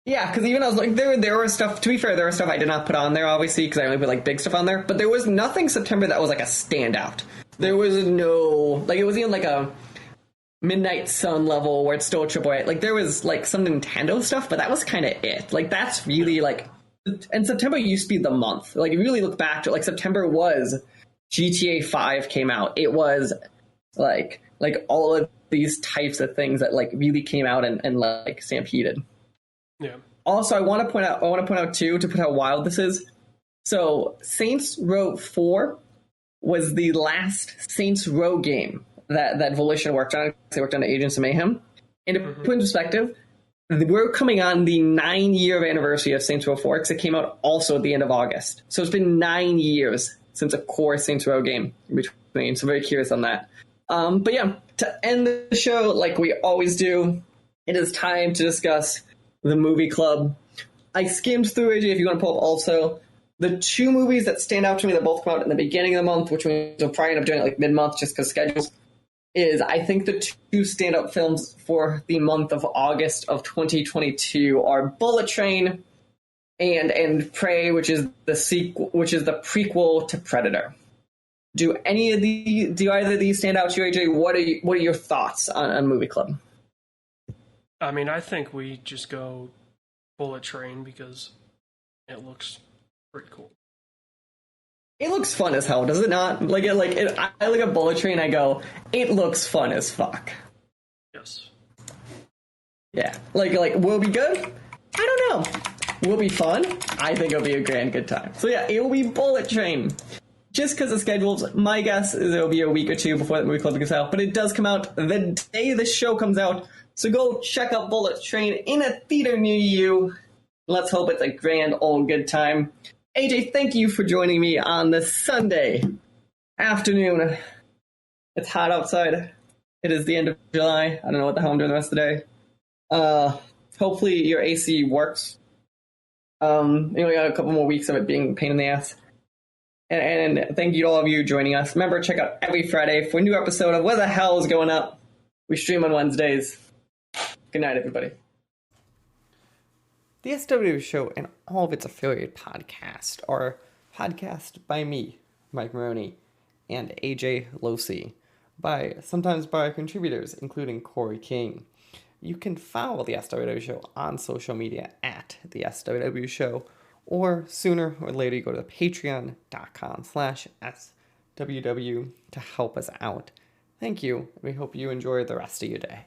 Speaker 3: yeah, because even I was like, there was stuff, to be fair, there was stuff I did not put on there, obviously, because I only put like big stuff on there, but there was nothing September that was like a standout. There was no, like, it was even like a Midnight Sun level where it's still a AAA. Like, there was like some Nintendo stuff, but that was kind of it. Like, that's really like, and September used to be the month. Like, if you really look back to, like, September was GTA 5 came out. It was like all of these types of things that like really came out and like stampeded.
Speaker 2: Yeah.
Speaker 3: Also, I want to point out too, to put how wild this is. So, Saints Row 4 was the last Saints Row game that Volition worked on. They worked on Agents of Mayhem. And to put in perspective, we're coming on the 9-year anniversary of Saints Row 4, because it came out also at the end of August. So it's been 9 years since a core Saints Row game in between. So I'm very curious on that. But yeah, to end the show, like we always do, it is time to discuss the movie club. I skimmed through, AJ, if you want to pull up also, the 2 movies that stand out to me that both come out in the beginning of the month, which means we'll probably end up doing it like mid-month just because schedules, is I think the 2 stand-up films for the month of August of 2022 are Bullet Train and Prey, which is the prequel to Predator. Do either of these stand out to you, AJ? What are your thoughts on Movie Club?
Speaker 2: I mean, I think we just go Bullet Train because it looks pretty cool.
Speaker 3: It looks fun as hell, does it not? I look at Bullet Train, I go, it looks fun as fuck.
Speaker 2: Yes.
Speaker 3: Yeah. Like, will it be good? I don't know. Will it be fun? I think it'll be a grand good time. So yeah, it will be Bullet Train. Just because of schedules, my guess is it'll be a week or 2 before that movie club comes out. But it does come out the day the show comes out. So go check out Bullet Train in a theater near you. Let's hope it's a grand old good time. AJ, thank you for joining me on this Sunday afternoon. It's hot outside. It is the end of July. I don't know what the hell I'm doing the rest of the day. Hopefully your AC works. We only got a couple more weeks of it being a pain in the ass. And thank you to all of you joining us. Remember, check out every Friday for a new episode of What the Hell is Going Up. We stream on Wednesdays. Good night, everybody.
Speaker 1: The SWW Show and all of its affiliate podcasts are podcast by me, Mike Maroney, and AJ Losi, sometimes by our contributors, including Corey King. You can follow the SWW Show on social media at the SWW Show, or sooner or later you go to patreon.com/SWW to help us out. Thank you. We hope you enjoy the rest of your day.